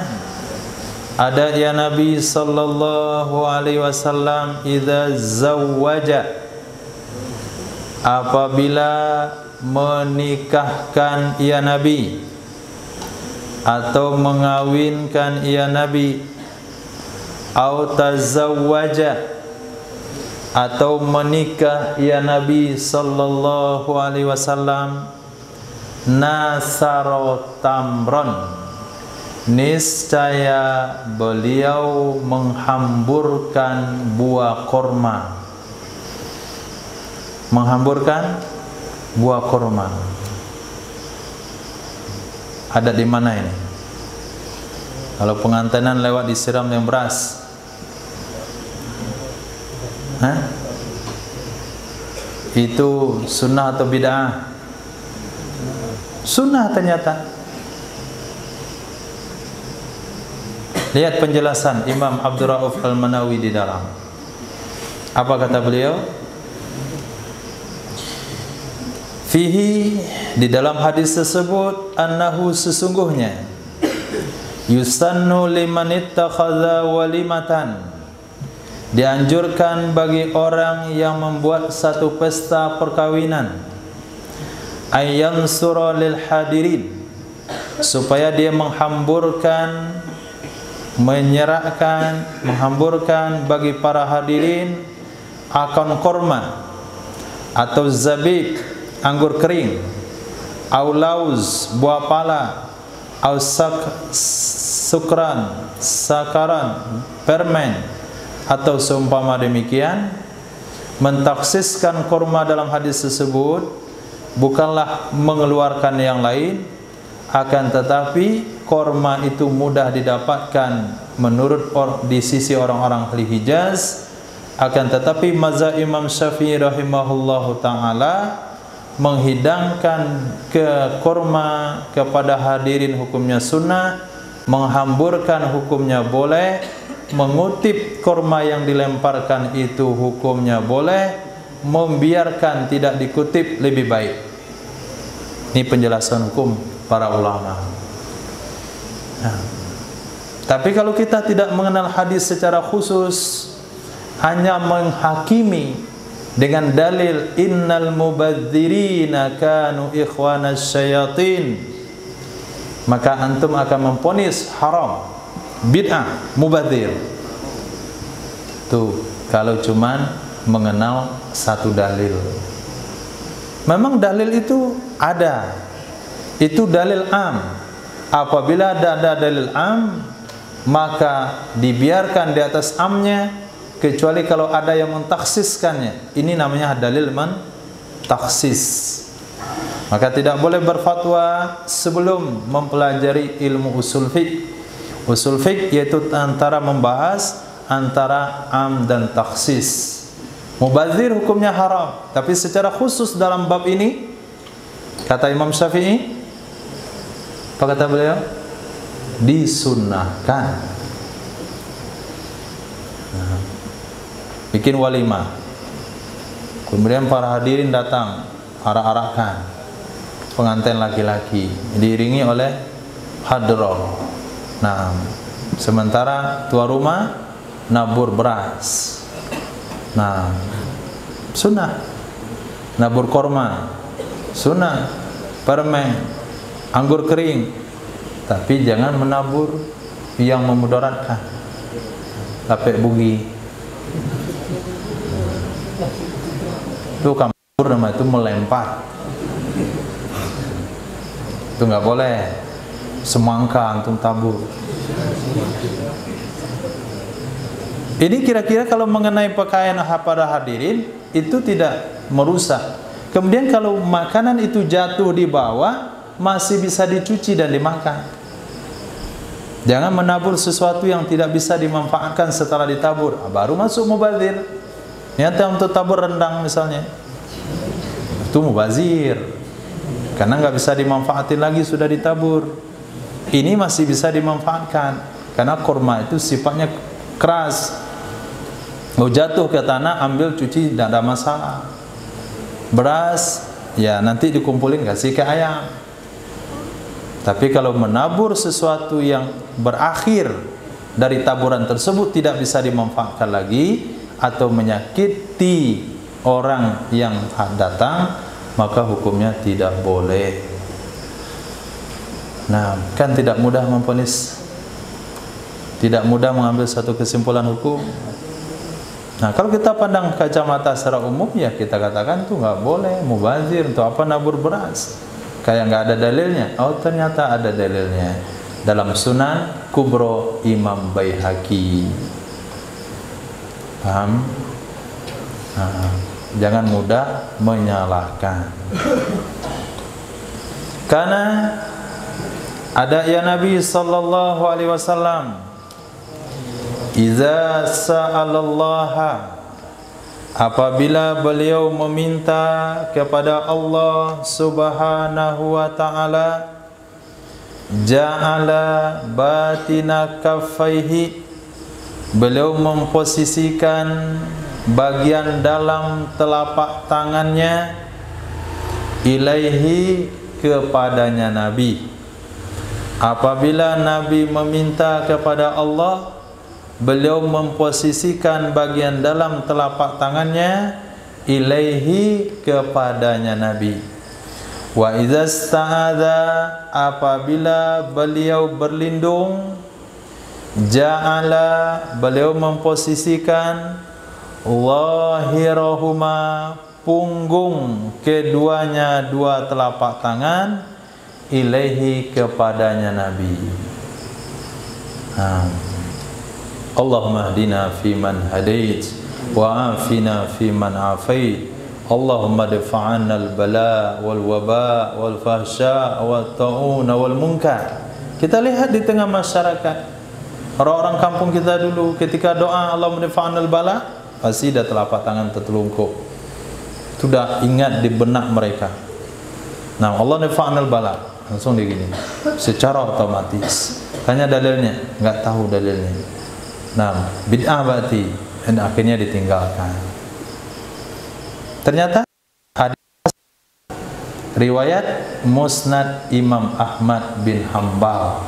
ada ya Nabi sallallahu alaihi wasallam idza zawwaja, apabila menikahkan ya Nabi atau mengawinkan ya Nabi, au tazawwaja, atau menikah ya Nabi sallallahu alaihi wasallam, nasaro tamron, niscaya beliau menghamburkan buah korma. Menghamburkan buah korma. Ada di mana ini? Kalau pengantinan lewat disiram dengan beras, itu sunnah atau bid'ah? Sunnah ternyata. Lihat penjelasan Imam Abdul Rauf Al-Manawi di dalam. Apa kata beliau? Fihi, di dalam hadis tersebut, annahu, sesungguhnya, yusannu liman ittakhadha walimatan, dianjurkan bagi orang yang membuat satu pesta perkawinan, ayyansura lil hadirin, supaya dia menghamburkan, menghamburkan bagi para hadirin akan korma atau zabib, anggur kering, au lauz, buah pala, au sakaran, permen, atau seumpama demikian. Mentaksiskan korma dalam hadis tersebut bukanlah mengeluarkan yang lain, akan tetapi korma itu mudah didapatkan menurut di sisi orang-orang ahli Hijaz. Akan tetapi mazhab Imam Syafi'i rahimahullahu ta'ala menghidangkan ke korma kepada hadirin hukumnya sunnah, menghamburkan hukumnya boleh, mengutip korma yang dilemparkan itu hukumnya boleh, membiarkan tidak dikutip lebih baik. Ini penjelasan hukum para ulama. Tapi kalau kita tidak mengenal hadis secara khusus, hanya menghakimi dengan dalil innal mubadzirina kanu ikhwanas syayatin, maka antum akan memponis haram, bid'ah, mubadzir. Tuh, kalau cuman mengenal satu dalil. Memang dalil itu ada. Itu dalil am. Apabila ada dalil am, maka dibiarkan di atas amnya, kecuali kalau ada yang mentaksiskannya. Ini namanya dalil mentaksis. Maka tidak boleh berfatwa sebelum mempelajari ilmu usul fiqh. Usul fiqh yaitu antara membahas antara am dan taksis. Mubazir hukumnya haram, tapi secara khusus dalam bab ini, kata Imam Syafi'i, apa kata beliau? Disunnahkan. Bikin walimah, kemudian para hadirin datang, arak-arakan, pengantin laki-laki diiringi oleh hadroh. Nah, sementara tuan rumah nabur beras. Nah, sunnah. Nabur korma, sunnah. Permen, anggur kering, tapi jangan menabur yang memudaratkan. Lapek bugi. Itu kampur nama itu melempar. Itu nggak boleh. Semangka antum tabur. Ini kira-kira kalau mengenai pakaian para hadirin itu tidak merusak. Kemudian kalau makanan itu jatuh di bawah, masih bisa dicuci dan dimakan. Jangan menabur sesuatu yang tidak bisa dimanfaatkan setelah ditabur, baru masuk mubazir. Nyata untuk tabur rendang misalnya, itu mubazir, karena nggak bisa dimanfaatin lagi, sudah ditabur. Ini masih bisa dimanfaatkan, karena korma itu sifatnya keras. Mau jatuh ke tanah, ambil cuci, tidak ada masalah. Beras, ya nanti dikumpulin kasih ke ayam. Tapi kalau menabur sesuatu yang berakhir dari taburan tersebut tidak bisa dimanfaatkan lagi, atau menyakiti orang yang datang, maka hukumnya tidak boleh. Nah, kan tidak mudah memvonis, tidak mudah mengambil satu kesimpulan hukum. Nah, kalau kita pandang kacamata secara umum, ya kita katakan tuh nggak boleh mubazir. Untuk apa nabur beras? Kayak nggak ada dalilnya. Oh, ternyata ada dalilnya dalam Sunan Kubro Imam Baihaqi. Paham? Nah, Jangan mudah menyalahkan. Karena ada ya Nabi sallallahu alaihi wasallam, iza sa'alallaha, apabila beliau meminta kepada Allah subhanahu wa ta'ala, ja'ala batina kaffaihi, beliau memposisikan bagian dalam telapak tangannya, ilaihi, kepadanya Nabi. Apabila Nabi meminta kepada Allah, beliau memposisikan bagian dalam telapak tangannya, ilaihi, kepadanya Nabi. Wa idza sta'adha, apabila beliau berlindung, ja'ala, beliau memposisikan zahirahuma, punggung keduanya dua telapak tangan, ilaihi, kepadanya Nabi. Allahumma hdina fiman hadait wa afina fiman afait. Allahumma dafa'anna al-bala wal waba wal fahsya wat ta'una wal munkar. Kita lihat di tengah masyarakat, orang-orang kampung kita dulu ketika doa Allahumma dafa'anna al-bala, pasti dah telapak tangan tertelungkup. Sudah ingat di benak mereka. Nah, Allah dafa'anna al-bala, langsung begini, secara otomatis. Tanya dalilnya, enggak tahu dalilnya. Nah, bid'ah berarti, dan akhirnya ditinggalkan. Ternyata hadis riwayat Musnad Imam Ahmad bin Hanbal.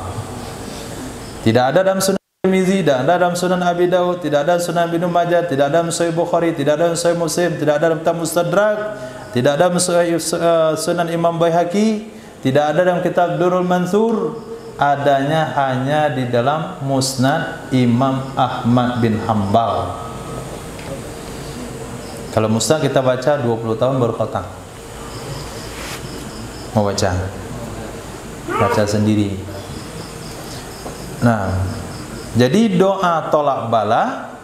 Tidak ada dalam Sunan Tirmizi, tidak ada dalam Sunan Abi Daud, tidak ada Sunan Ibnu Majah, tidak ada dalam Sahih Bukhari, tidak ada dalam Sahih Muslim, tidak ada dalam Mustadrak, tidak ada dalam Sunan Imam Baihaqi, tidak ada dalam kitab Durrul Mansur. Adanya hanya di dalam Musnad Imam Ahmad bin Hanbal. Kalau Musnad kita baca 20 tahun baru khatam. Mau baca sendiri. Nah, jadi doa tolak bala,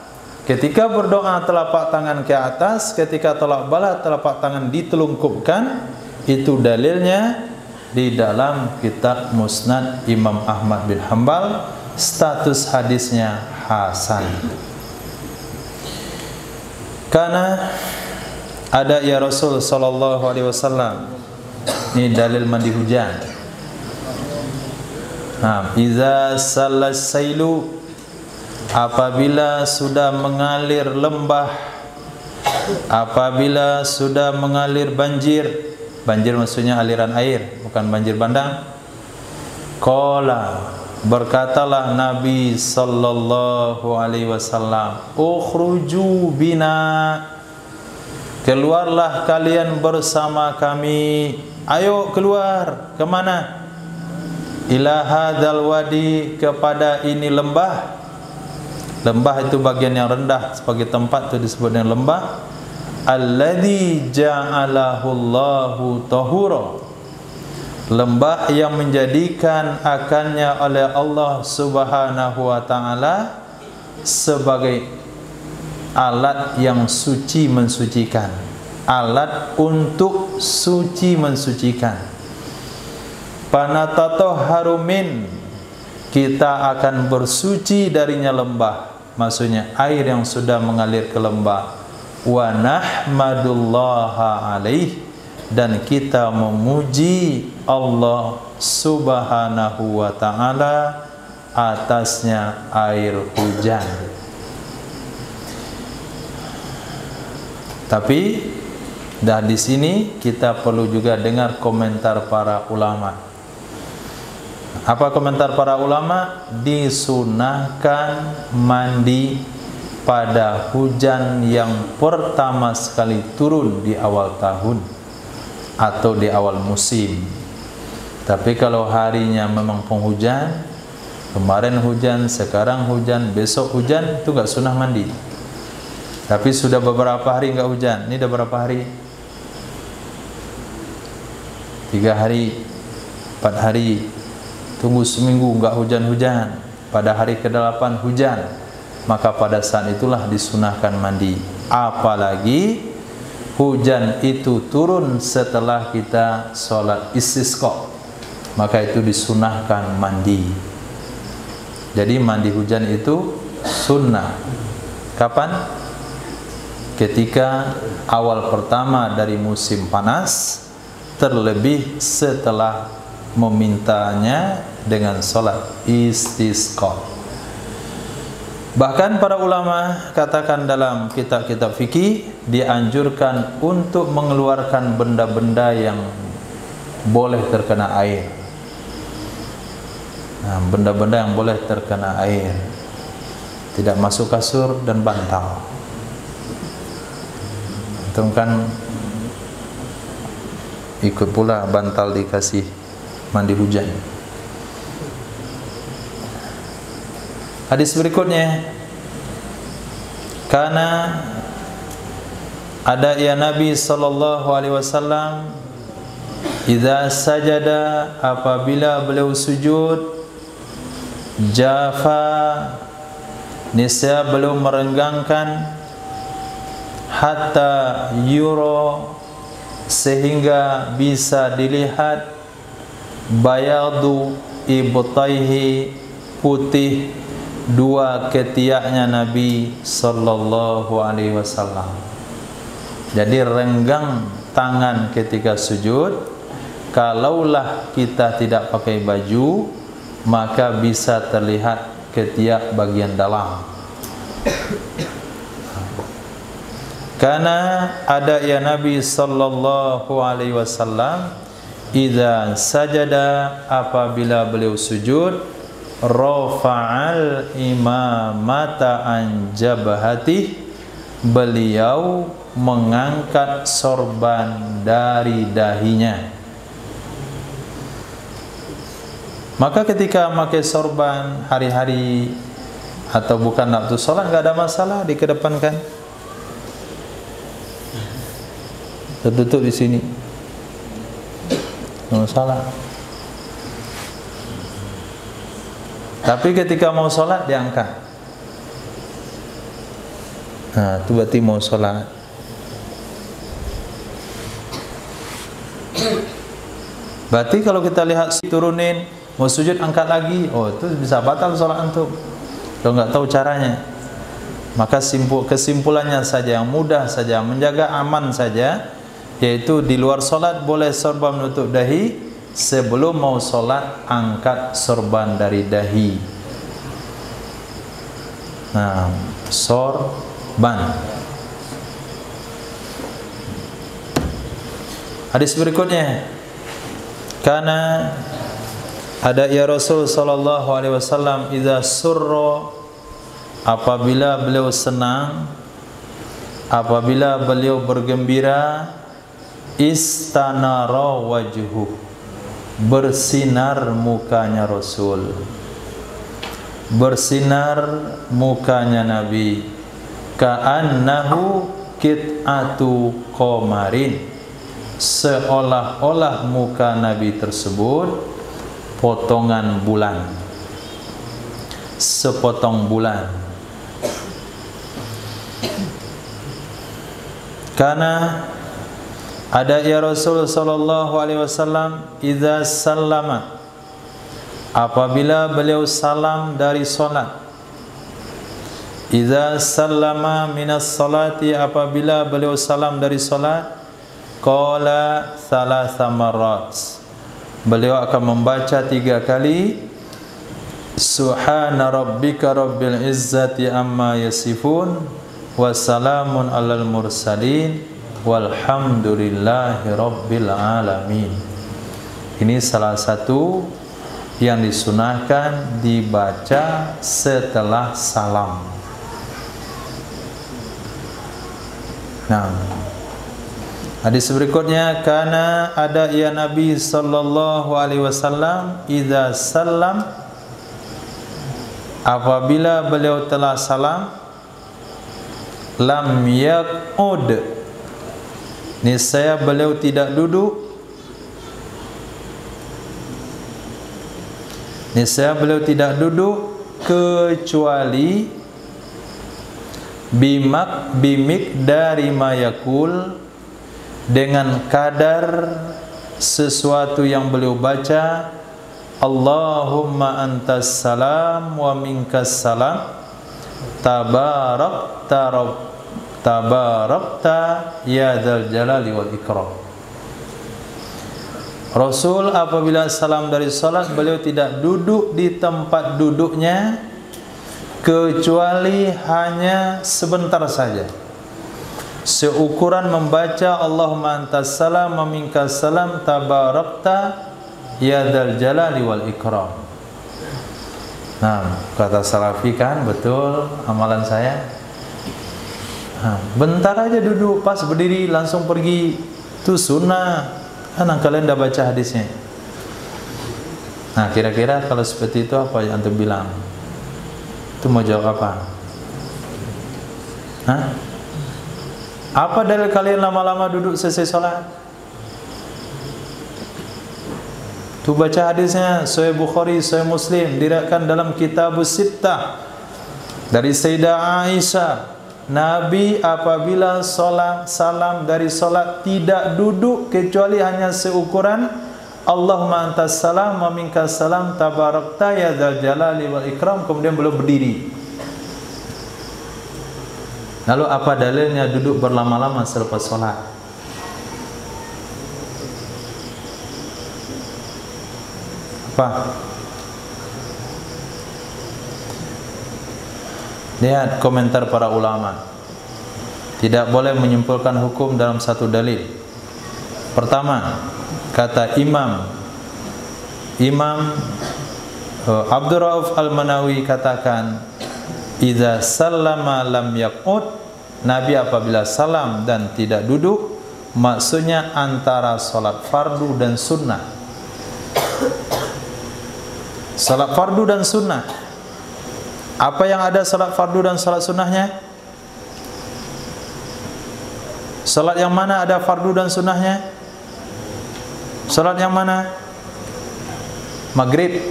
ketika berdoa telapak tangan ke atas, ketika tolak bala telapak tangan ditelungkupkan, itu dalilnya di dalam kitab Musnad Imam Ahmad bin Hanbal, status hadisnya hasan. Karena ada ya Rasul sallallahu alaihi wasallam, ini dalil mandi hujan. Nah, iza salasailu, apabila sudah mengalir lembah, apabila sudah mengalir banjir, banjir maksudnya aliran air, bukan banjir bandang. Qala, berkatalah Nabi sallallahu alaihi wasallam, ukhruju bina, keluarlah kalian bersama kami. Ayo keluar, kemana? Ila hadzal wadi, kepada ini lembah. Lembah itu bagian yang rendah, sebagai tempat itu disebut dengan lembah. Alladzi ja'alahu Allahu tahura, lembah yang menjadikan akannya oleh Allah subhanahu wa ta'ala sebagai alat yang suci mensucikan, alat untuk suci mensucikan. Panatatoharu min, kita akan bersuci darinya lembah, maksudnya air yang sudah mengalir ke lembah. Wa nahmadullaha alaih, dan kita memuji Allah subhanahu wa ta'ala atasnya air hujan. Tapi di sini kita perlu juga dengar komentar para ulama. Apa komentar para ulama? Disunahkan mandi pada hujan yang pertama sekali turun di awal tahun atau di awal musim. Tapi kalau harinya memang penghujan, kemarin hujan, sekarang hujan, besok hujan, itu gak sunnah mandi. Tapi sudah beberapa hari gak hujan. Ini udah berapa hari? 3 hari, 4 hari, tunggu seminggu gak hujan-hujan, pada hari ke-8 hujan, maka pada saat itulah disunahkan mandi. Apalagi hujan itu turun setelah kita sholat istisqa, maka itu disunahkan mandi. Jadi mandi hujan itu sunnah. Kapan? Ketika awal pertama dari musim panas, terlebih setelah memintanya dengan sholat istisqa. Bahkan para ulama katakan dalam kitab-kitab fikih, dianjurkan untuk mengeluarkan benda-benda yang boleh terkena air. Nah, benda-benda yang boleh terkena air, tidak masuk kasur dan bantal. Itu kan ikut pula bantal dikasih mandi hujan. Hadis berikutnya, karena ada ya Nabi sallallahu alaihi wasallam, idza sajada, apabila beliau sujud, jafa, niscaya beliau merenggangkan, hatta yuro, sehingga bisa dilihat, bayadu ibtaihi, putih dua ketiaknya Nabi sallallahu alaihi wasallam. Jadi renggang tangan ketika sujud. Kalaulah kita tidak pakai baju, maka bisa terlihat ketiak bagian dalam. Karena ada ya Nabi sallallahu alaihi wasallam, idza sajada, apabila beliau sujud, rafa'al imamata an jabhati, beliau mengangkat sorban dari dahinya. Maka ketika memakai sorban hari-hari atau bukan waktu sholat, enggak ada masalah, dikedepankan. Tertutup di sini, enggak masalah. Tapi ketika mau sholat diangkat. Nah, itu berarti mau sholat. Berarti kalau kita lihat turunin, mau sujud angkat lagi, oh itu bisa batal sholat antum. Kalau nggak tahu caranya, maka kesimpulannya saja yang mudah saja, menjaga aman saja, yaitu di luar sholat boleh sorban menutup dahi. Sebelum mau sholat, angkat sorban dari dahi. Nah, sorban. Hadis berikutnya, karena ada ya Rasul sallallahu alaihi wasallam, idza surra, apabila beliau senang, apabila beliau bergembira, istanara wajhuhu, bersinar mukanya Rasul, bersinar mukanya Nabi, ka'annahu kit'atu qamarin, seolah-olah muka Nabi tersebut potongan bulan, sepotong bulan. Karena ada ya Rasul sallallahu alaihi wasallam, idza sallama, apabila beliau salam dari salat, idza sallama minas salati, apabila beliau salam dari salat, qala thalatha marrat, beliau akan membaca 3 kali, subhana rabbika rabbil izzati amma yasifun, wa salamun alal mursalin, walhamdulillahi rabbil alamin. Ini salah satu yang disunahkan dibaca setelah salam. Nah, hadis berikutnya, karena ada ya Nabi sallallahu alaihi wasallam, idza sallam, apabila beliau telah salam, lam yaqud, niscaya beliau tidak duduk, niscaya beliau tidak duduk kecuali bimik dari mayakul, dengan kadar sesuatu yang beliau baca, Allahumma antas salam wa minkas salam, tabarakta ya dzal jalali wal ikram. Rasul apabila salam dari salat, beliau tidak duduk di tempat duduknya kecuali hanya sebentar saja, seukuran membaca Allahumma antas salam wa minkas salam, tabarakta ya dzal jalali wal ikram. Nah, kata Salafi kan, betul amalan saya. Bentar aja duduk, pas berdiri langsung pergi, itu sunnah. Kan kalian dah baca hadisnya. Nah, kira-kira kalau seperti itu apa yang antum bilang? Itu mau jawab apa? Apa dalil kalian lama-lama duduk selesai sholat? Tu baca hadisnya Sahih Bukhari, Sahih Muslim, diriwayatkan dalam Kitabus Sittah dari Sayyidah Aisyah, Nabi apabila salam dari solat tidak duduk kecuali hanya seukuran Allahumma antas salam wa minkas salam, tabarakta ya dzal jalali wal ikram, kemudian beliau berdiri. Lalu apa dalilnya duduk berlama-lama selepas solat? Apa? Lihat komentar para ulama. Tidak boleh menyimpulkan hukum dalam satu dalil. Pertama, kata Imam Abdul Rauf Al-Manawi katakan, idza sallama lam yaqud, Nabi apabila salam dan tidak duduk, maksudnya antara salat fardu dan sunnah. Salat fardu dan sunnah. Apa yang ada salat fardu dan salat sunnahnya? Salat yang mana ada fardu dan sunnahnya? Salat yang mana? Maghrib,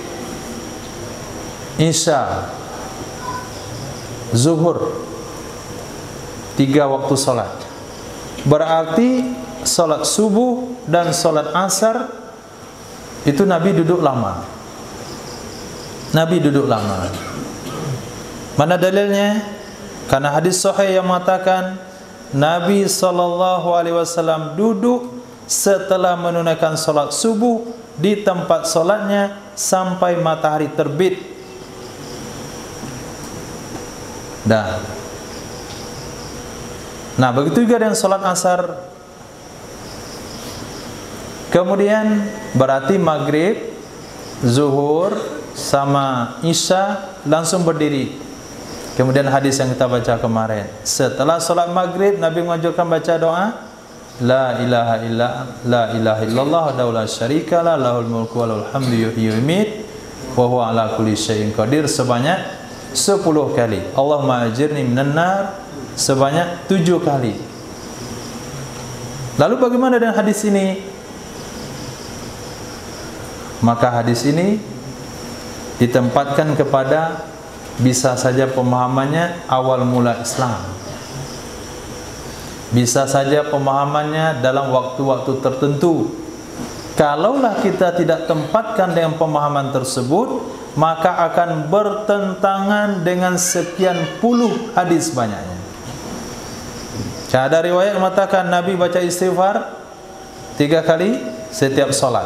Isya, Zuhur, 3 waktu salat. Berarti salat subuh dan salat asar itu Nabi duduk lama. Nabi duduk lama. Mana dalilnya? Karena hadis sahih yang mengatakan Nabi SAW duduk setelah menunaikan salat subuh di tempat salatnya sampai matahari terbit. Nah, begitu juga dengan salat asar. Kemudian berarti maghrib, zuhur sama isya langsung berdiri. Kemudian hadis yang kita baca kemarin, setelah salat maghrib Nabi mengajarkan baca doa la ilaha illallah wa la syarikalah lahul mulku wa lahul hamdu yuhyi wa yumiit wa huwa ala kulli syai'in qadir sebanyak 10 kali. Allahumma ajirni minan nar sebanyak 7 kali. Lalu bagaimana dengan hadis ini? Maka hadis ini ditempatkan kepada bisa saja pemahamannya awal mula Islam, bisa saja pemahamannya dalam waktu-waktu tertentu. Kalaulah kita tidak tempatkan dengan pemahaman tersebut, maka akan bertentangan dengan sekian puluh hadis banyaknya. Ada riwayat mengatakan Nabi baca istighfar 3 kali setiap salat.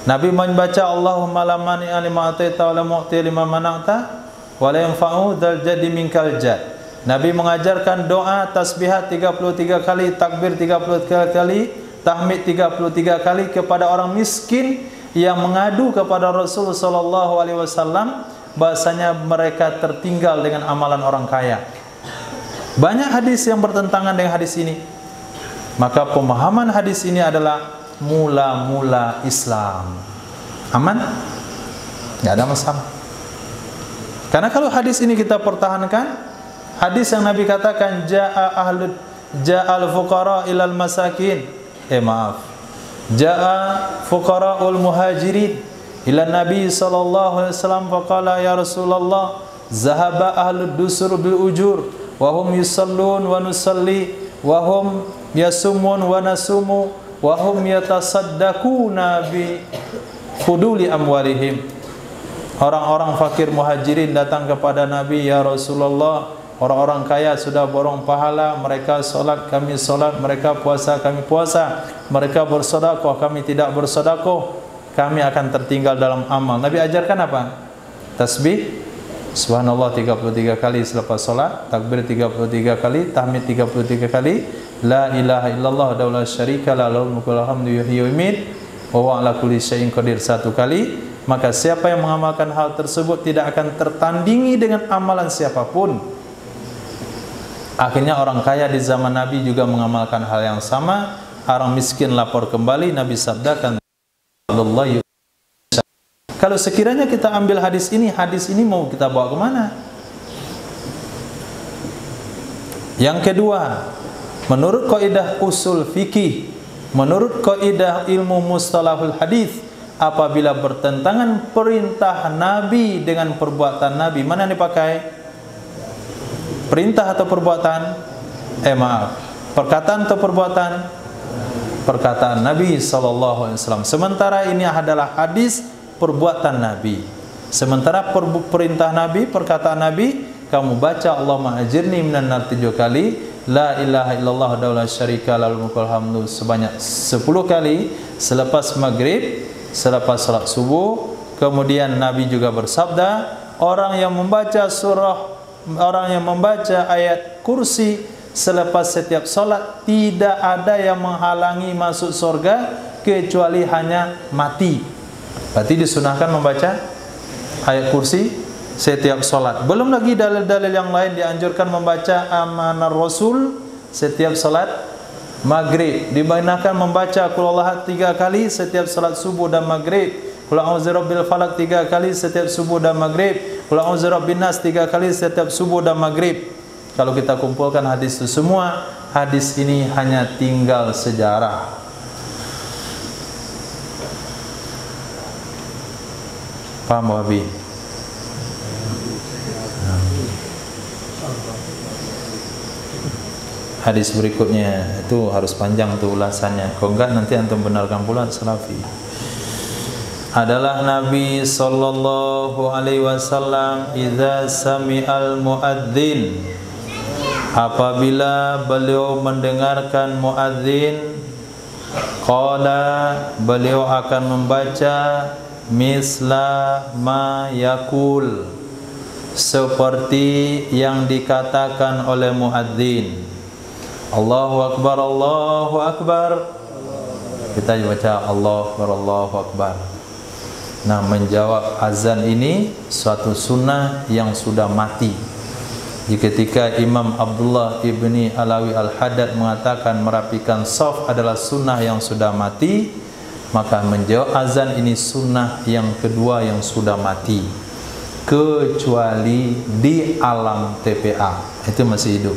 Nabi membaca Allahumma la mani'a lima ataita wa la mu'ti lima mana'ta wa la yanfa'u dzal jaddi minkal jadd. Nabi mengajarkan doa tasbihat 33 kali, takbir 33 kali, tahmid 33 kali kepada orang miskin yang mengadu kepada Rasul sallallahu alaihi wasallam bahasanya mereka tertinggal dengan amalan orang kaya. Banyak hadis yang bertentangan dengan hadis ini. Maka pemahaman hadis ini adalah mula-mula Islam. Aman? Tidak ada masalah. Karena kalau hadis ini kita pertahankan, hadis yang Nabi katakan ja'al fuqara ilal masakin, ja'a fuqara'ul muhajirin ila Nabi sallallahu alaihi wasallam faqala ya Rasulullah zahaba ahlud dusur bil ujur wa hum yusallun wa nusalli wa hum yasumun wa nasumu wa hum yatasaddaquna bi fuduli amwalihim. Orang-orang fakir muhajirin datang kepada Nabi, ya Rasulullah, orang-orang kaya sudah borong pahala, mereka solat, kami solat, mereka puasa, kami puasa, mereka bersedekah, kami tidak bersedekah, kami akan tertinggal dalam amal. Nabi ajarkan apa? Tasbih subhanallah 33 kali selepas solat, takbir 33 kali, tahmid 33 kali, la ilaha illallah wa la syarika la lahul mulku wa lahul hamdu yuhyi wa yumiit wa huwa ala kulli syai'in qadir 1 kali. Maka siapa yang mengamalkan hal tersebut tidak akan tertandingi dengan amalan siapapun. Akhirnya orang kaya di zaman Nabi juga mengamalkan hal yang sama. Orang miskin lapor kembali, Nabi sabdakan, kalau sekiranya kita ambil hadis ini mau kita bawa kemana? Yang kedua, menurut kaidah usul fikih, menurut kaidah ilmu mustalahul hadis, apabila bertentangan perintah Nabi dengan perbuatan Nabi, mana yang dipakai? Perintah atau perbuatan? Perkataan atau perbuatan? Perkataan Nabi SAW. Sementara ini adalah hadis perbuatan Nabi. Sementara perintah Nabi, perkataan Nabi, kamu baca Allahumma ajirni minan nar 7 kali, la ilaha illallah wa la syarika lahul mulku wa lahul hamdu sebanyak 10 kali selepas maghrib, selepas salat subuh. Kemudian Nabi juga bersabda, orang yang membaca ayat kursi selepas setiap salat, tidak ada yang menghalangi masuk surga kecuali hanya mati. Berarti disunahkan membaca ayat kursi setiap salat. Belum lagi dalil-dalil yang lain dianjurkan membaca Amanar Rasul setiap salat maghrib. Dibenarkan membaca Qul Huwallahu 3 kali setiap salat subuh dan maghrib. Qul a'udzu birabbil falaq 3 kali setiap subuh dan maghrib. Qul a'udzu birabbin nas 3 kali setiap subuh dan maghrib. Kalau kita kumpulkan hadis itu semua, hadis ini hanya tinggal sejarah. Paham Wabi? Hadis berikutnya itu harus panjang tuh ulasannya. Kalau enggak nanti antum benarkan pula salafi. Adalah Nabi sallallahu alaihi wasallam idza sami'al muadzin, apabila beliau mendengarkan muadzin, qala, beliau akan membaca misla ma yakul, seperti yang dikatakan oleh muadzin. Allahu akbar, Allahu akbar. Kita baca Allahu akbar, Allahu akbar. Nah, menjawab azan ini suatu sunnah yang sudah mati. Ketika Imam Abdullah ibni Alawi Al-Haddad mengatakan merapikan shaf adalah sunnah yang sudah mati, maka menjawab azan ini sunnah yang kedua yang sudah mati, kecuali di alam TPA itu masih hidup.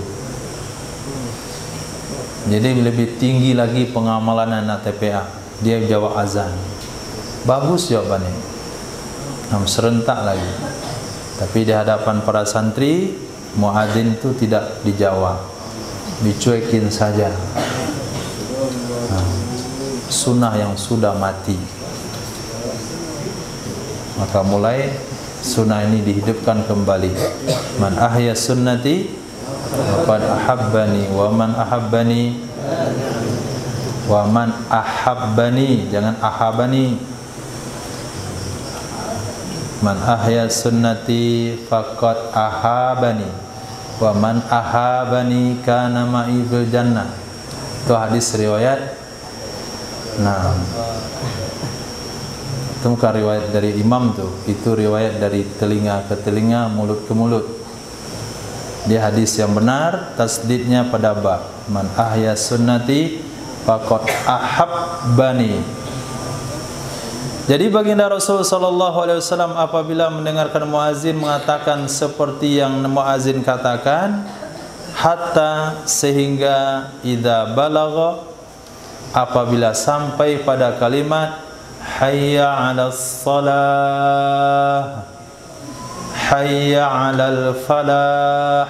Jadi lebih tinggi lagi pengamalan anak TPA, dia jawab azan. Bagus jawabannya, serentak lagi. Tapi di hadapan para santri, muadzin itu tidak dijawab, dicuekin saja. Sunnah yang sudah mati. Maka mulai sunnah ini dihidupkan kembali. Man ahya sunnati faqad ahabbani wa man ahabbani wa man ahabbani, jangan ahabani. Man ahya sunnati faqad ahabani wa man ahabani kana ma'i fil jannah. Itu hadis riwayat. Nah, itu bukan riwayat dari imam tuh, itu riwayat dari telinga ke telinga, mulut ke mulut. Dia hadis yang benar, tasdidnya pada ba. Man ahya sunnati faqad ahabbani. Jadi baginda Rasul sallallahu alaihi wasallam apabila mendengarkan muazin mengatakan seperti yang muazin katakan, hatta sehingga idza balagha, apabila sampai pada kalimat hayya 'alas salah, hayya 'alal falah,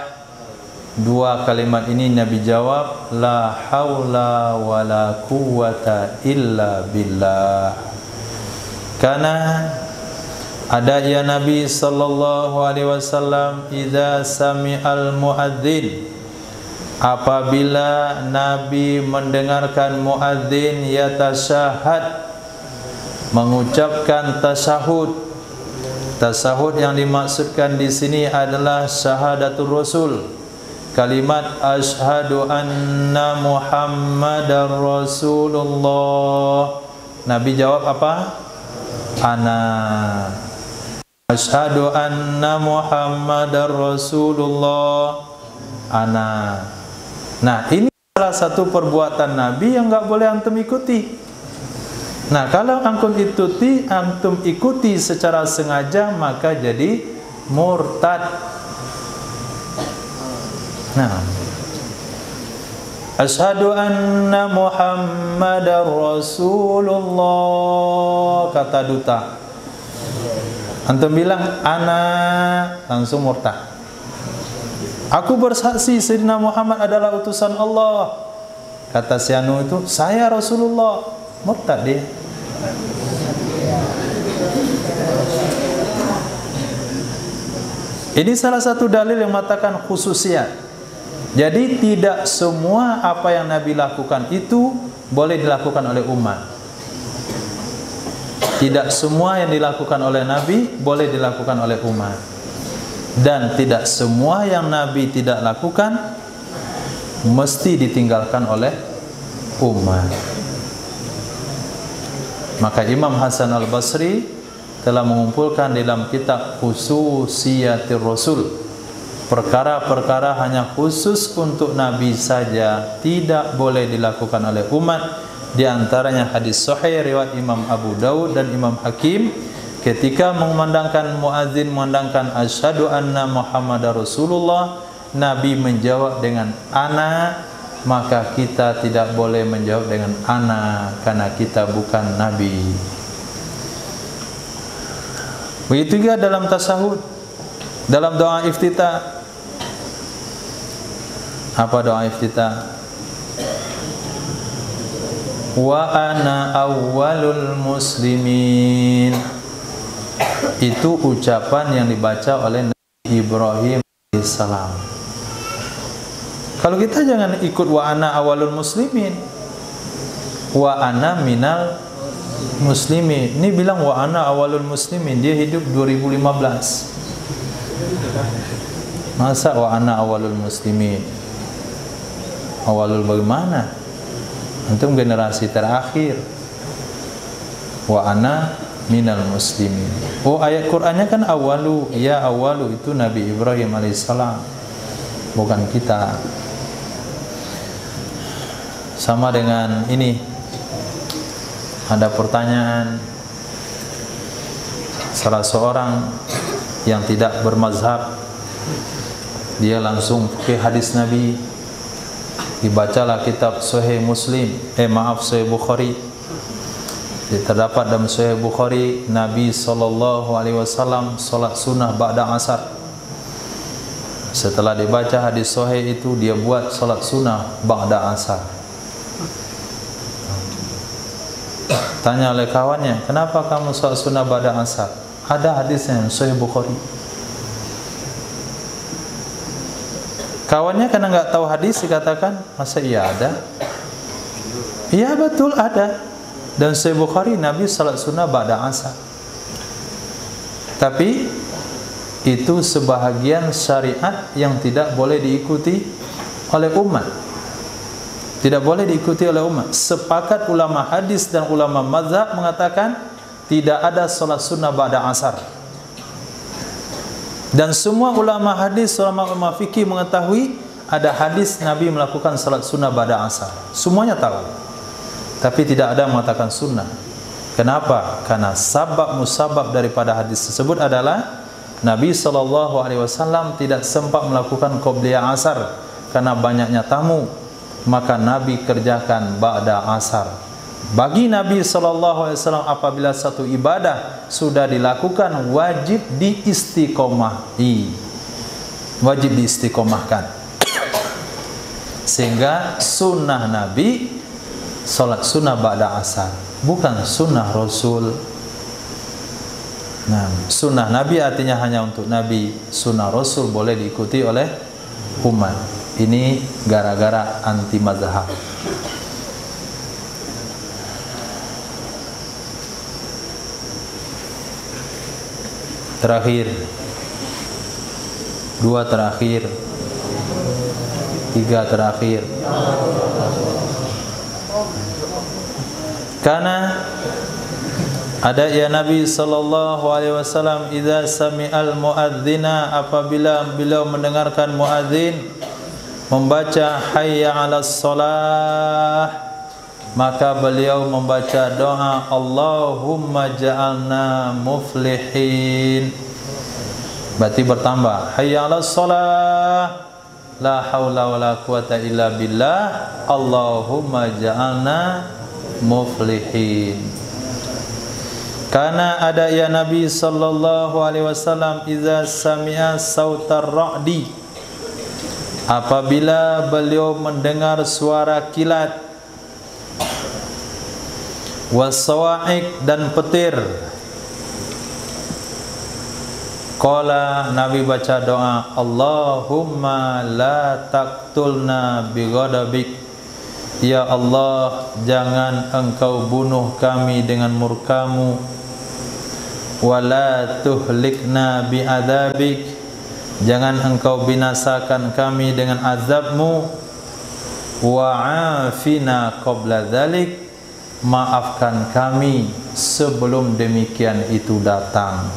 Dua kalimat ini Nabi jawab, la haula wala quwwata illa billah. Karena ada ya Nabi sallallahu alaihi wasallam, idza sami'al muadzin, apabila Nabi mendengarkan muadzin yatasyahad, mengucapkan tasyahud. Tasyahud yang dimaksudkan di sini adalah syahadatul rasul, kalimat asyhadu anna Muhammadar Rasulullah. Nabi jawab apa? Ana. Asyhadu anna Muhammadar Rasulullah. Ana. Nah, ini salah satu perbuatan Nabi yang enggak boleh antum ikuti. Nah, kalau antum ikuti secara sengaja, maka jadi murtad. Nah, asyhadu anna Muhammadar Rasulullah, kata duta. Antum bilang ana, langsung murtad. Aku bersaksi Sayyidina Muhammad adalah utusan Allah. Kata si anu itu, saya Rasulullah. Murtad dia. Ini salah satu dalil yang mengatakan khususiat. Jadi tidak semua apa yang Nabi lakukan itu boleh dilakukan oleh umat. Tidak semua yang dilakukan oleh Nabi boleh dilakukan oleh umat. Dan tidak semua yang Nabi tidak lakukan mesti ditinggalkan oleh umat. Maka Imam Hasan Al-Basri telah mengumpulkan dalam kitab Khususiyatir Rasul, perkara-perkara hanya khusus untuk Nabi saja, tidak boleh dilakukan oleh umat. Di antaranya hadis sahih riwayat Imam Abu Daud dan Imam Hakim, ketika mengumandangkan muadzin mengumandangkan asyhadu anna Muhammadar Rasulullah, Nabi menjawab dengan ana, maka kita tidak boleh menjawab dengan ana karena kita bukan Nabi. Begitu juga dalam tasawuf, dalam doa iftitah. Apa doa iftitah? Wa ana awwalul muslimin. Itu ucapan yang dibaca oleh Nabi Ibrahim alaihissalam. Kalau kita jangan ikut wa ana awalul muslimin, wa ana minal muslimin. Ini bilang wa ana awalul muslimin, dia hidup 2015. Masa wa ana awalul muslimin? Awalul bagaimana? Antum generasi terakhir. Wa ana minal muslimin. Oh, ayat Qur'annya kan awalu. Ya awalu itu Nabi Ibrahim alaihissalam, bukan kita. Sama dengan ini, ada pertanyaan salah seorang yang tidak bermazhab, dia langsung ke hadis Nabi, dibacalah kitab Sahih Muslim, Sahih Bukhari. Terdapat dalam Sahih Bukhari, Nabi SAW salat sunnah ba'da asar. Setelah dibaca hadis Sahih itu, dia buat salat sunnah ba'da asar. Tanya oleh kawannya, kenapa kamu salat sunnah ba'da asar? Ada hadisnya Sahih Bukhari. Kawannya karena nggak tahu hadis dikatakan, masa iya ada? Iya betul ada. Dan Sahih Bukhari Nabi salat sunnah ba'da asar. Tapi itu sebahagian syariat yang tidak boleh diikuti oleh umat. Tidak boleh diikuti oleh umat. Sepakat ulama hadis dan ulama mazhab mengatakan tidak ada salat sunnah ba'da asar. Dan semua ulama hadis, ulama fikih mengetahui ada hadis Nabi melakukan salat sunnah ba'da asar. Semuanya tahu. Tapi tidak ada yang mengatakan sunnah. Kenapa? Karena sabab musabab daripada hadis tersebut adalah Nabi SAW tidak sempat melakukan qobliyah asar karena banyaknya tamu. Maka Nabi kerjakan ba'da asar. Bagi Nabi SAW apabila satu ibadah sudah dilakukan, wajib diistiqomahi, wajib diistiqomahkan. Sehingga sunnah Nabi salat sunnah ba'da asar, bukan sunnah Rasul. Nah, sunnah Nabi artinya hanya untuk Nabi, sunnah Rasul boleh diikuti oleh umat. Ini gara-gara anti mazhab. Terakhir, dua terakhir, tiga terakhir. Karena ada ya Nabi sallallahu alaihi wasallam idza sami'al muadzina, apabila beliau mendengarkan muadzin membaca hayya 'alas shalah, maka beliau membaca doa Allahumma ja'alna muflihin. Berarti bertambah hayya 'alas shalah, la haula wala quwata illa billah, Allahumma ja'alna muflihin. Karena ada ya Nabi sallallahu alaihi wasallam idza sami'a sautar ra'di, apabila beliau mendengar suara kilat, wasawa'iq dan petir, qala Nabi baca doa Allahumma la taqtulna bighadabik, ya Allah jangan engkau bunuh kami dengan murkamu, wala tuhlikna bi'adzabik, jangan engkau binasakan kami dengan azabmu, wa'afina qabla dzalik, maafkan kami sebelum demikian itu datang.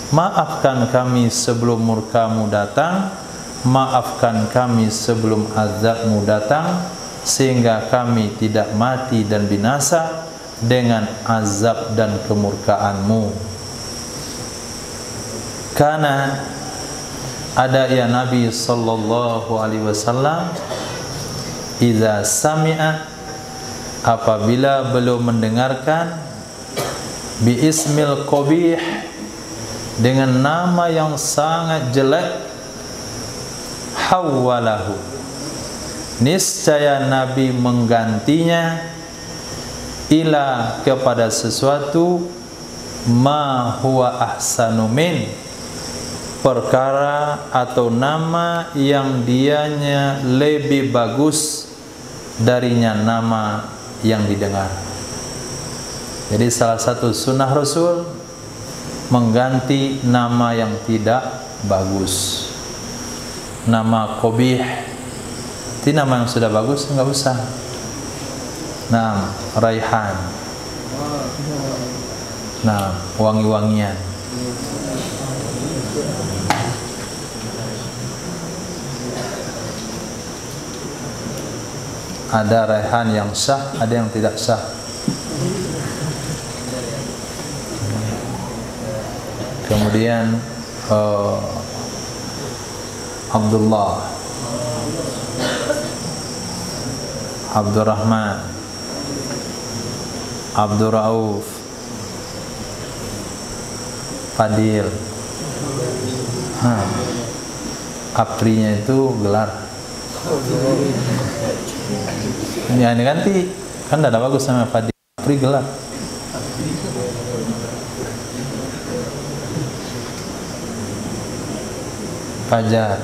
Maafkan kami sebelum murkamu datang, maafkan kami sebelum azabmu datang, sehingga kami tidak mati dan binasa dengan azab dan kemurkaanmu. Karena ada ya Nabi sallallahu alaihi wasallam idza sami'a, apabila beliau mendengarkan bi ismil qabih, dengan nama yang sangat jelek, hawwalahu, niscaya Nabi menggantinya ila, kepada sesuatu, ma huwa ahsanu min, perkara atau nama yang dianya lebih bagus darinya nama yang didengar. Jadi salah satu sunnah Rasul mengganti nama yang tidak bagus. Nama qabih, itu nama yang sudah bagus enggak usah. Nah, raihan. Nah, wangi-wangian. Ada raihan yang sah, ada yang tidak sah. Kemudian Abdullah, Abdurrahman, Abdurrauf, Fadil. Aprinya itu gelar. Ya, ini ganti, kan tidak bagus sama Fadil. Apri gelar. Fajar,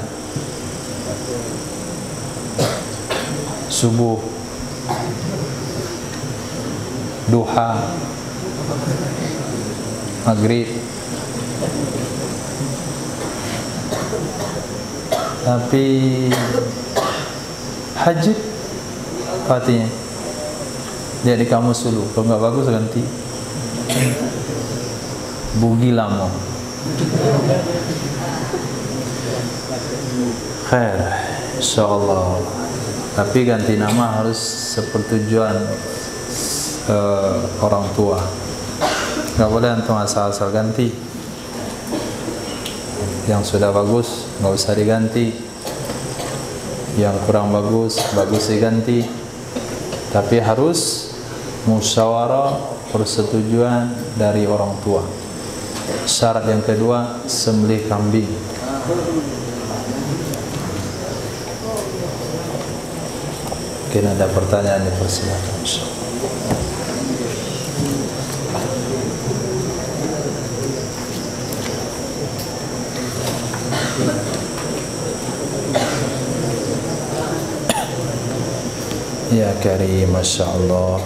subuh, duha, maghrib. Tapi hajid artinya dia di kamus dulu, kalau nggak bagus ganti bugi lamo. Khair, insyaallah. Tapi ganti nama harus sepertujuan orang tua. Nggak boleh antum asal-asal ganti. Yang sudah bagus nggak usah diganti, yang kurang bagus diganti. Tapi harus musyawarah, persetujuan dari orang tua. Syarat yang kedua, sembelih kambing. Mungkin ada pertanyaan, dipersilakan insyaallah. Ya Karim, Masya Allah.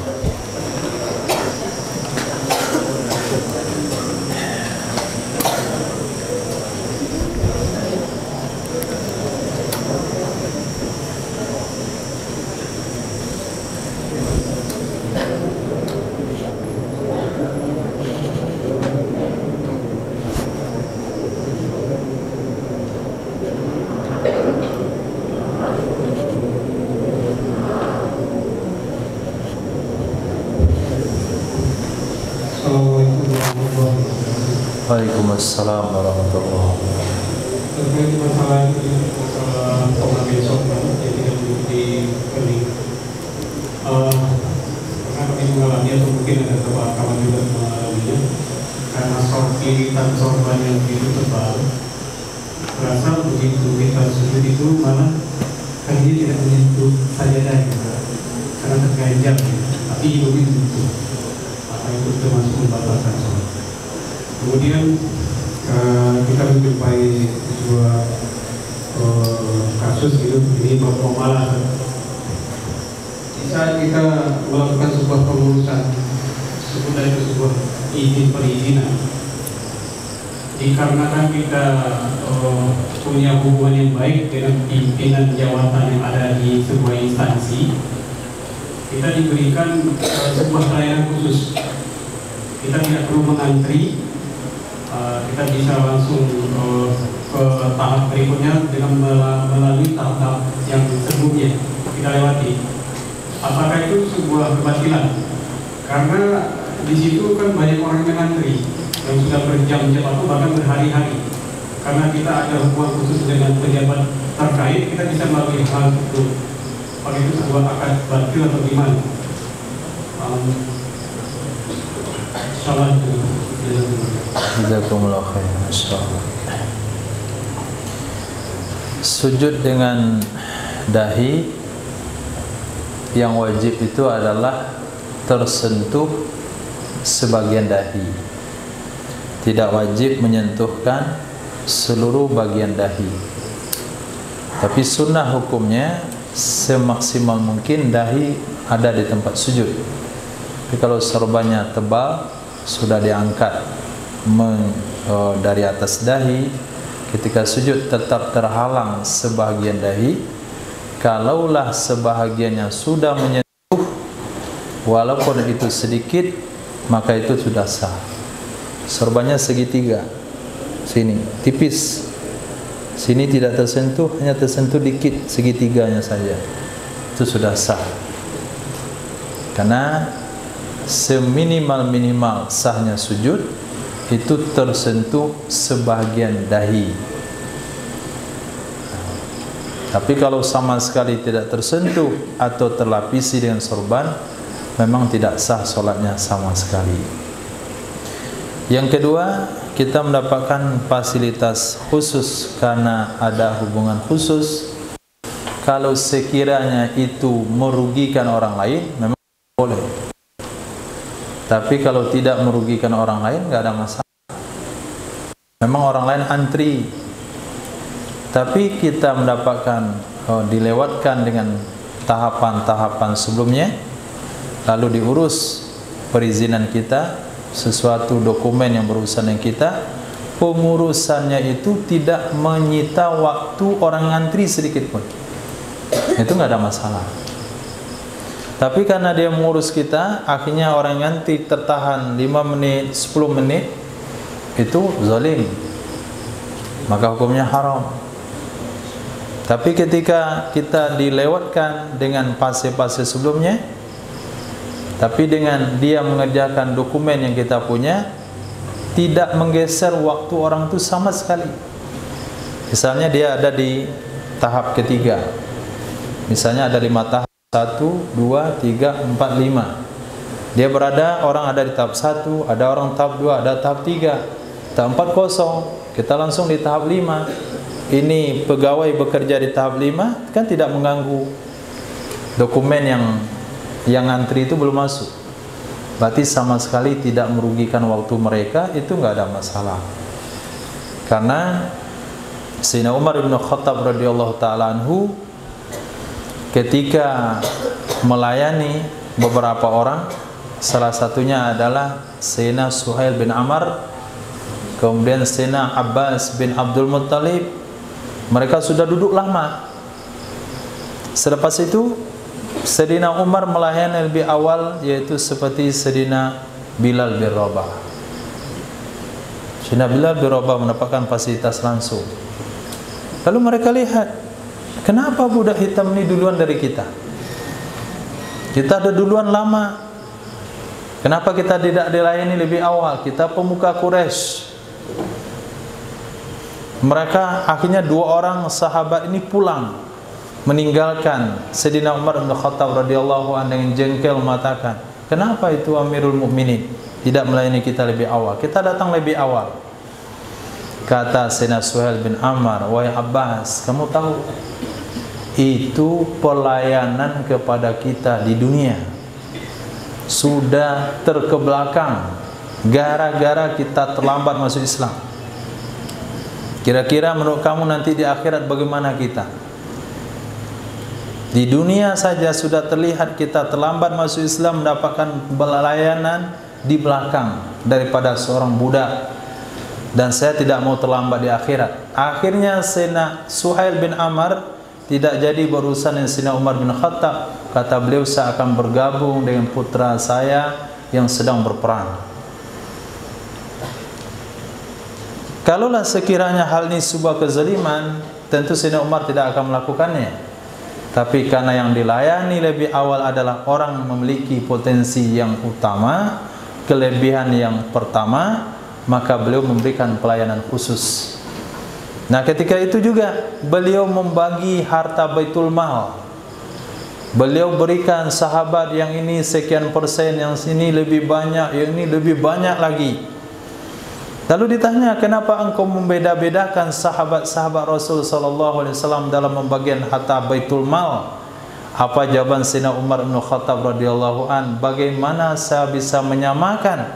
Waalaikumsalam warahmatullahi wabarakatuh. Terkait masalah ini, masalah pola besok yang tidak di kening. Karena kami mengalami atau mungkin ada beberapa kawan juga mengalaminya, karena kiritan sorban yang begitu tebal, terasa begitu kita sujud itu malah kaki tidak menyentuh sajadah gitu, karena terganjal, tapi itu begitu. Maka itu termasuk membatalkan sholat. Kemudian kita menjumpai sebuah kasus gitu, ini malah di saat kita melakukan sebuah pengurusan sebutan itu sebuah izin perizinan, dikarenakan kita punya hubungan yang baik dengan pimpinan jawatan yang ada di sebuah instansi, kita diberikan sebuah pelayanan khusus. Kita tidak perlu mengantri, kita bisa langsung ke tahap berikutnya dengan melalui tahap-tahap yang sebelumnya kita lewati. Apakah itu sebuah kebatilan? Karena di situ kan banyak orang yang antri yang sudah berjam-jam atau bahkan berhari-hari. Karena kita ada hubungan khusus dengan pejabat terkait, kita bisa melalui hal itu. Apakah itu sebuah akad batil atau gimana? Salah itu. Jazakumullah khair, insyaallah. Sujud dengan dahi yang wajib itu adalah tersentuh sebagian dahi. Tidak wajib menyentuhkan seluruh bagian dahi. Tapi sunnah hukumnya semaksimal mungkin dahi ada di tempat sujud. Tapi kalau sorbannya tebal, sudah diangkat dari atas dahi, ketika sujud tetap terhalang sebahagian dahi. Kalaulah sebahagiannya sudah menyentuh walaupun itu sedikit, maka itu sudah sah. Sorbannya segitiga, sini tipis, sini tidak tersentuh, hanya tersentuh dikit, segitiganya saja, itu sudah sah. Karena seminimal-minimal sahnya sujud itu tersentuh sebahagian dahi. Tapi kalau sama sekali tidak tersentuh atau terlapisi dengan sorban, memang tidak sah solatnya sama sekali. Yang kedua, kita mendapatkan fasilitas khusus karena ada hubungan khusus. Kalau sekiranya itu merugikan orang lain, memang boleh. Tapi kalau tidak merugikan orang lain, nggak ada masalah. Memang orang lain antri, tapi kita mendapatkan dilewatkan dengan tahapan-tahapan sebelumnya, lalu diurus perizinan kita, sesuatu dokumen yang berurusan dengan kita, pengurusannya itu tidak menyita waktu orang antri sedikit pun, itu nggak ada masalah. Tapi karena dia mengurus kita, akhirnya orang ngantri tertahan 5 menit, 10 menit, itu zalim, maka hukumnya haram. Tapi ketika kita dilewatkan dengan fase-fase sebelumnya, tapi dengan dia mengerjakan dokumen yang kita punya, tidak menggeser waktu orang itu sama sekali. Misalnya dia ada di tahap ketiga, misalnya ada 5 tahap, 1, 2, 3, 4, 5. Dia berada, orang ada di tahap 1, ada orang tahap 2, ada tahap 3, tahap 4 kosong, kita langsung di tahap 5. Ini pegawai bekerja di tahap 5 kan tidak mengganggu. dokumen yang antri itu belum masuk, berarti sama sekali tidak merugikan waktu mereka, itu nggak ada masalah. Karena Sayyidina Umar bin Khattab radhiyallahu taala anhu ketika melayani beberapa orang, salah satunya adalah Sayyidina Suhail bin Amr, kemudian Sayyidina Abbas bin Abdul Muttalib, mereka sudah duduk lama. Selepas itu Sayyidina Umar melayani lebih awal, yaitu seperti Sayyidina Bilal bin Rabah. Sayyidina Bilal bin Rabah mendapatkan fasilitas langsung. Lalu mereka lihat, kenapa budak hitam ini duluan dari kita? Kita ada duluan lama. Kenapa kita tidak dilayani lebih awal? Kita pemuka Quraisy. Mereka akhirnya dua orang sahabat ini pulang, meninggalkan Sayyidina Umar bin Khattab radhiyallahu anhu dengan jengkel mengatakan, kenapa itu Amirul Mukminin tidak melayani kita lebih awal? Kita datang lebih awal. Kata Sayyidina Suhail bin Amr, wahai Abbas, kamu tahu itu pelayanan kepada kita di dunia sudah terkebelakang gara-gara kita terlambat masuk Islam. Kira-kira menurut kamu nanti di akhirat bagaimana kita? Di dunia saja sudah terlihat kita terlambat masuk Islam, mendapatkan pelayanan di belakang daripada seorang budak. Dan saya tidak mau terlambat di akhirat. Akhirnya Sayyidina Suhail bin Amr tidak jadi berurusan dengan Sayyidina Umar bin Khattab. Kata beliau, saya akan bergabung dengan putra saya yang sedang berperang. Kalaulah sekiranya hal ini sebuah kezaliman, tentu Sayyidina Umar tidak akan melakukannya. Tapi karena yang dilayani lebih awal adalah orang memiliki potensi yang utama, kelebihan yang pertama, maka beliau memberikan pelayanan khusus. Nah, ketika itu juga beliau membagi harta Baitul Mal. Beliau berikan sahabat yang ini sekian persen, yang sini lebih banyak, yang ini lebih banyak lagi. Lalu ditanya, kenapa engkau membeda-bedakan sahabat-sahabat Rasul sallallahu alaihi wasallam dalam membagian harta Baitul Mal? Apa jawaban Sayyidina Umar bin Khattab radhiyallahu an? Bagaimana saya bisa menyamakan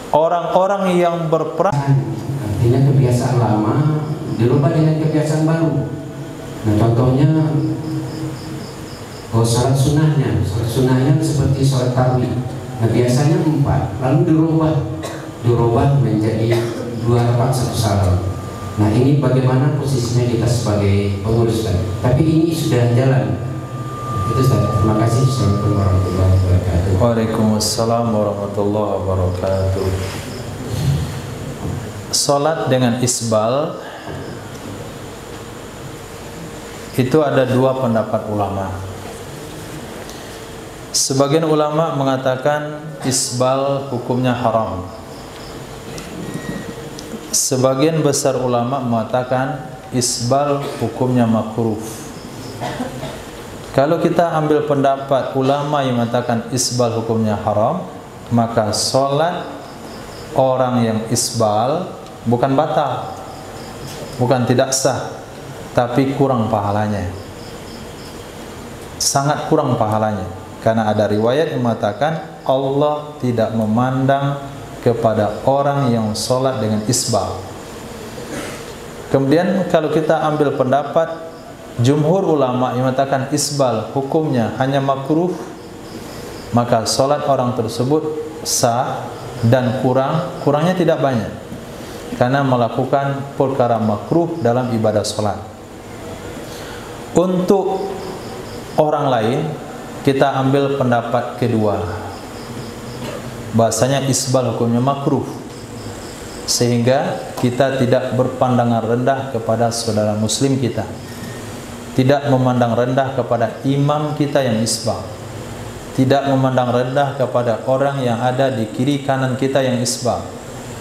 orang-orang yang berperang? Artinya kebiasaan lama dirubah dengan kebiasaan baru. Nah, contohnya salat sunnahnya seperti salat tarawih. Nah, biasanya 4, lalu dirubah menjadi 2 rakaat 1 salam. Nah, ini bagaimana posisinya kita sebagai pengurus kan? Tapi ini sudah jalan. Itu saja. Terima kasih. Assalamualaikum warahmatullahi wabarakatuh. Waalaikumsalam warahmatullahi wabarakatuh. Salat dengan isbal itu ada 2 pendapat ulama. Sebagian ulama mengatakan isbal hukumnya haram. Sebagian besar ulama mengatakan isbal hukumnya makruh. Kalau kita ambil pendapat ulama yang mengatakan isbal hukumnya haram, maka sholat orang yang isbal bukan batal, bukan tidak sah, tapi kurang pahalanya, sangat kurang pahalanya. Karena ada riwayat yang mengatakan Allah tidak memandang kepada orang yang sholat dengan isbal. Kemudian kalau kita ambil pendapat jumhur ulama yang mengatakan isbal hukumnya hanya makruh, maka sholat orang tersebut sah dan kurangnya tidak banyak, karena melakukan perkara makruh dalam ibadah sholat. Untuk orang lain kita ambil pendapat kedua, bahasanya isbal hukumnya makruh, sehingga kita tidak berpandangan rendah kepada saudara muslim kita, tidak memandang rendah kepada imam kita yang isbal, tidak memandang rendah kepada orang yang ada di kiri kanan kita yang isbal.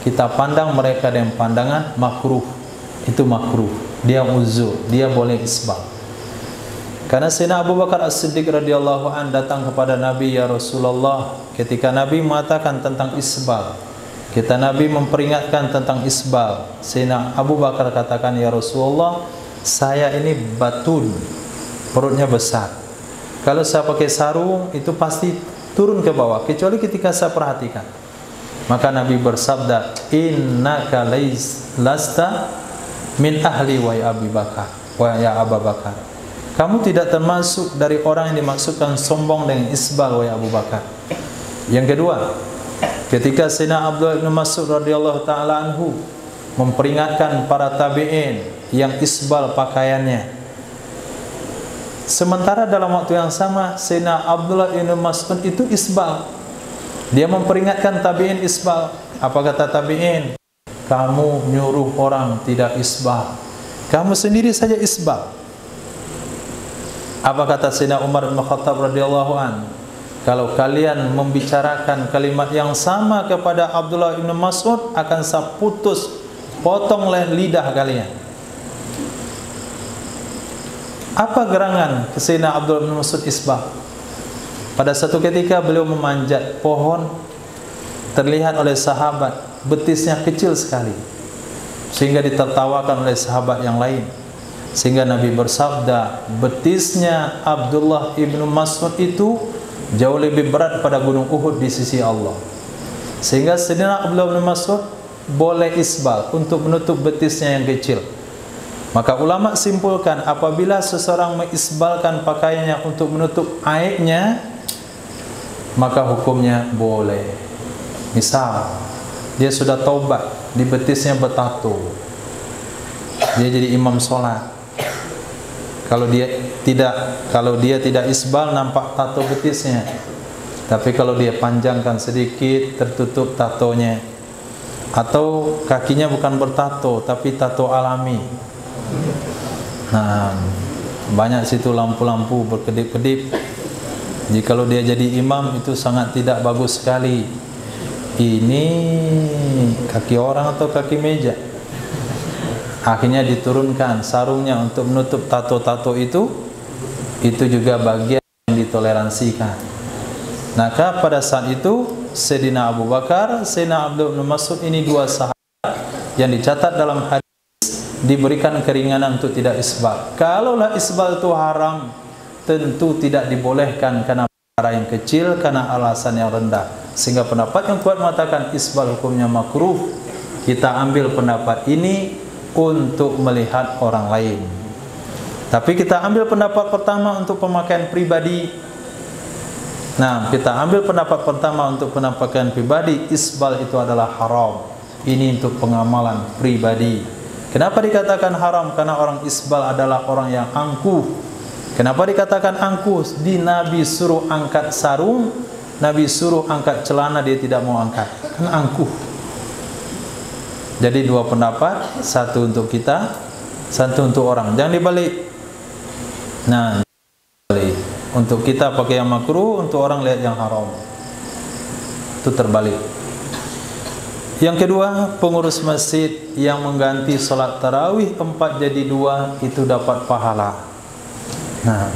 Kita pandang mereka dengan pandangan makruh. Itu makruh, dia uzur, dia boleh isbal. Karena Sayyidina Abu Bakar As-Siddiq radhiyallahu an datang kepada Nabi, ya Rasulullah, ketika Nabi mengatakan tentang isbal, kita Nabi memperingatkan tentang isbal. Sayyidina Abu Bakar katakan, ya Rasulullah, saya ini batun, perutnya besar. Kalau saya pakai sarung itu pasti turun ke bawah, kecuali ketika saya perhatikan. Maka Nabi bersabda, innaka lasta min ahli wa ya Abi Bakar, wa ya Abu Bakar. Kamu tidak termasuk dari orang yang dimaksudkan sombong dengan isbal, wahai Abu Bakar. Yang kedua, ketika Sayyidina Abdullah bin Mas'ud radhiyallahu taala anhu memperingatkan para tabi'in yang isbal pakaiannya, sementara dalam waktu yang sama Sayyidina Abdullah bin Mas'ud itu isbal. Dia memperingatkan tabi'in isbal. Apa kata tabi'in? Kamu nyuruh orang tidak isbal, kamu sendiri saja isbal. Apa kata Sayyidina Umar bin Khattab radhiyallahu an? Kalau kalian membicarakan kalimat yang sama kepada Abdullah bin Mas'ud, akan saya potong lidah kalian. Apa gerangan Sayyidina Abdullah bin Mas'ud isbal? Pada satu ketika beliau memanjat pohon, terlihat oleh sahabat betisnya kecil sekali, sehingga ditertawakan oleh sahabat yang lain. Sehingga Nabi bersabda, betisnya Abdullah ibnu Mas'ud itu jauh lebih berat pada gunung Uhud di sisi Allah. Sehingga Sayyidina Abdullah bin Mas'ud boleh isbal untuk menutup betisnya yang kecil. Maka ulama simpulkan, apabila seseorang mengisbalkan pakaiannya untuk menutup aibnya, maka hukumnya boleh. Misal dia sudah taubat, di betisnya bertato, dia jadi imam sholat. Kalau dia tidak isbal, nampak tato betisnya. Tapi kalau dia panjangkan sedikit, tertutup tatonya. Atau kakinya bukan bertato, tapi tato alami. Nah, banyak situ lampu-lampu berkedip-kedip. Jikalau dia jadi imam, itu sangat tidak bagus sekali. Ini kaki orang atau kaki meja? Akhirnya diturunkan sarungnya untuk menutup tato-tato itu juga bagian yang ditoleransikan. Maka pada saat itu Sayyidina Abu Bakar, Sayyidina Abdullah bin Mas'ud, ini dua sahabat yang dicatat dalam hadis diberikan keringanan untuk tidak isbal. Kalaulah isbal itu haram, tentu tidak dibolehkan karena perkara yang kecil, karena alasan yang rendah. Sehingga pendapat yang kuat mengatakan isbal hukumnya makruh. Kita ambil pendapat ini untuk melihat orang lain. Tapi kita ambil pendapat pertama untuk pemakaian pribadi. Nah, kita ambil pendapat pertama untuk pemakaian pribadi, isbal itu adalah haram. Ini untuk pengamalan pribadi. Kenapa dikatakan haram? Karena orang isbal adalah orang yang angkuh. Kenapa dikatakan angkuh? Di Nabi suruh angkat sarung, Nabi suruh angkat celana, dia tidak mau angkat. Kan angkuh. Jadi dua pendapat, satu untuk kita, satu untuk orang. Jangan dibalik. Nah, dibalik. Untuk kita pakai yang makruh, untuk orang lihat yang haram. Itu terbalik. Yang kedua, pengurus masjid yang mengganti sholat tarawih 4 jadi 2 itu dapat pahala. Nah,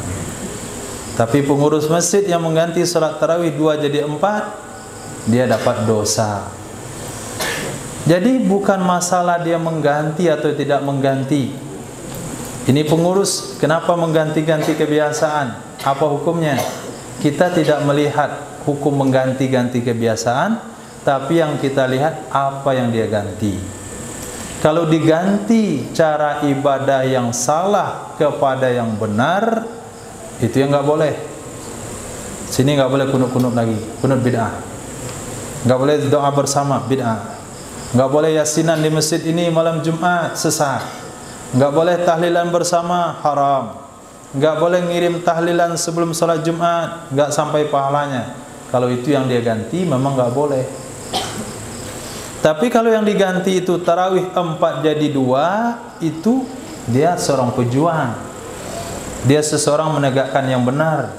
tapi pengurus masjid yang mengganti sholat tarawih 2 jadi 4, dia dapat dosa. Jadi bukan masalah dia mengganti atau tidak mengganti. Ini pengurus, kenapa mengganti-ganti kebiasaan? Apa hukumnya? Kita tidak melihat hukum mengganti-ganti kebiasaan, tapi yang kita lihat apa yang dia ganti. Kalau diganti cara ibadah yang salah kepada yang benar, itu yang nggak boleh. Sini nggak boleh kunut-kunut lagi, kunut bid'ah. Nggak boleh doa bersama, bid'ah. Nggak boleh yasinan di masjid ini malam Jumat, sesat. Nggak boleh tahlilan bersama, haram. Nggak boleh ngirim tahlilan sebelum salat Jumat, nggak sampai pahalanya. Kalau itu yang dia ganti, memang nggak boleh. Tapi kalau yang diganti itu tarawih 4 jadi 2, itu dia seorang pejuang. Dia seseorang menegakkan yang benar.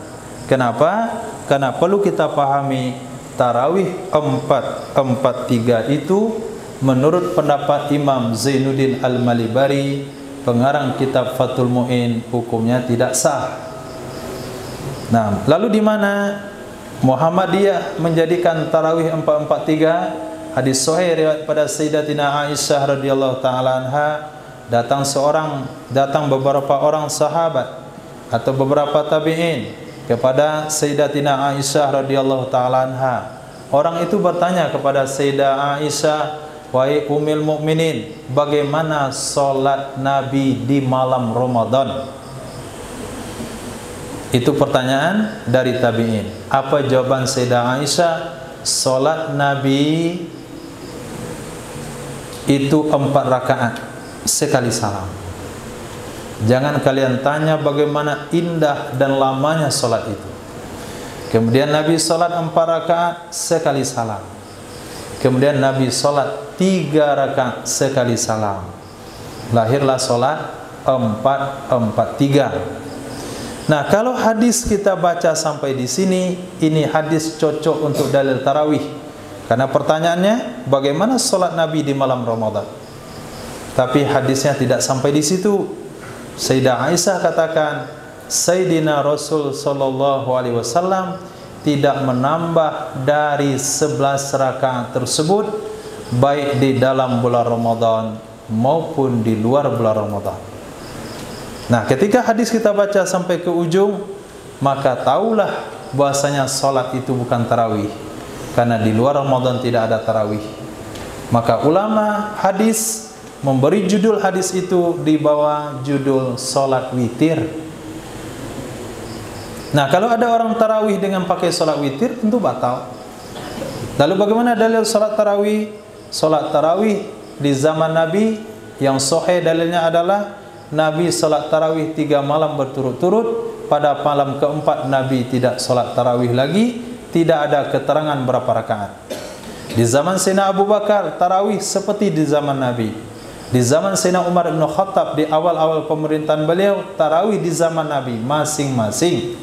Kenapa? Karena perlu kita pahami tarawih 4-4-3 itu menurut pendapat Imam Zainuddin Al-Malibari, pengarang kitab Fathul Mu'in, hukumnya tidak sah. Nah, lalu di mana Muhammadiyah menjadikan tarawih 4-4-3? Hadis sahih riwayat pada Sayyidatina Aisyah radhiyallahu taala anha, datang beberapa orang sahabat atau beberapa tabi'in kepada Sayyidatina Aisyah radhiyallahu taala anha. Orang itu bertanya kepada Sayyidah Aisyah, "Wahai Ummul Mukminin, bagaimana salat Nabi di malam Ramadan?" Itu pertanyaan dari tabi'in. Apa jawaban Sayyidah Aisyah? Salat Nabi itu 4 rakaat sekali salam. Jangan kalian tanya bagaimana indah dan lamanya solat itu. Kemudian Nabi solat 4 rakaat sekali salam. Kemudian Nabi solat 3 rakaat sekali salam. Lahirlah solat 4-4-3. Nah, kalau hadis kita baca sampai di sini, ini hadis cocok untuk dalil tarawih. Karena pertanyaannya, bagaimana solat Nabi di malam Ramadan? Tapi hadisnya tidak sampai di situ. Sayyidah Aisyah katakan, Sayyidina Rasul sallallahu alaihi wasallam tidak menambah dari 11 rakaat tersebut, baik di dalam bulan Ramadan maupun di luar bulan Ramadan. Nah, ketika hadis kita baca sampai ke ujung, maka taulah bahasanya salat itu bukan tarawih, karena di luar Ramadan tidak ada tarawih. Maka ulama hadis memberi judul hadis itu di bawah judul salat witir. Nah, kalau ada orang tarawih dengan pakai salat witir, tentu batal. Lalu bagaimana dalil salat tarawih? Salat tarawih di zaman Nabi yang sahih dalilnya adalah Nabi salat tarawih 3 malam berturut-turut. Pada malam keempat Nabi tidak salat tarawih lagi. Tidak ada keterangan berapa rakaat. Di zaman Sayyidina Abu Bakar tarawih seperti di zaman Nabi. Di zaman Sayyidina Umar bin Khattab di awal-awal pemerintahan beliau, tarawih di zaman Nabi masing-masing.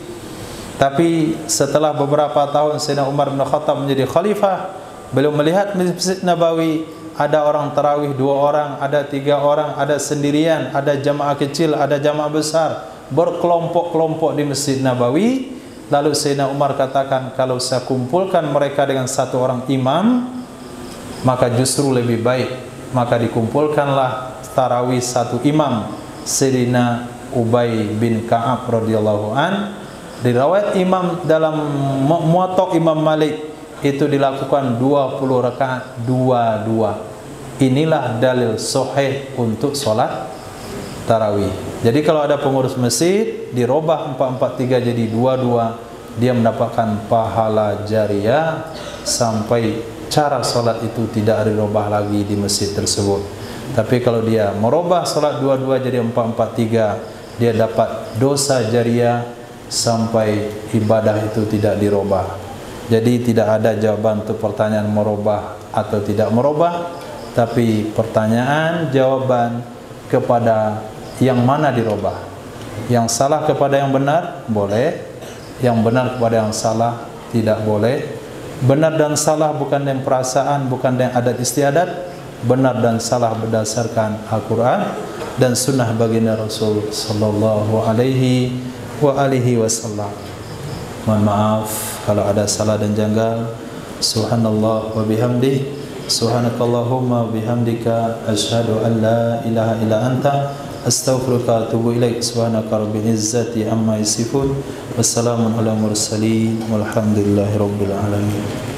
Tapi setelah beberapa tahun Sayyidina Umar bin Khattab menjadi khalifah, beliau melihat Masjid Nabawi ada orang tarawih 2 orang, ada 3 orang, ada sendirian, ada jamaah kecil, ada jamaah besar, berkelompok-kelompok di Masjid Nabawi. Lalu Sayyidina Umar katakan, kalau saya kumpulkan mereka dengan 1 orang imam, maka justru lebih baik. Maka dikumpulkanlah tarawih 1 imam, Sayyidina Ubay bin Ka'ab radhiyallahu an. Diriwayat imam dalam Muwatta Imam Malik itu dilakukan 20 rakaat 2-2. Inilah dalil sahih untuk solat tarawih. Jadi kalau ada pengurus masjid dirubah 4-4-3 jadi 2-2, dia mendapatkan pahala jariyah sampai cara solat itu tidak dirubah lagi di masjid tersebut. Tapi kalau dia merubah solat 2-2 jadi 4-4-3, dia dapat dosa jariyah sampai ibadah itu tidak dirubah. Jadi tidak ada jawaban untuk pertanyaan merubah atau tidak merubah, tapi pertanyaan jawaban kepada yang mana dirubah. Yang salah kepada yang benar boleh, yang benar kepada yang salah tidak boleh. Benar dan salah bukan dengan perasaan, bukan dengan adat istiadat. Benar dan salah berdasarkan Al-Quran dan sunnah baginda Rasul sallallahu alaihi wa alihi wasallam. Mohon maaf kalau ada salah dan janggal. Subhanallah wa bihamdih, subhanakallahumma wa bihamdika, asyhadu an la ilaha illa anta, astaghfiruka wa atubu ilaik. Subhanaka rabbil izzati amma yasifun, wassalamun ala mursalin, walhamdulillahi rabbil alamin.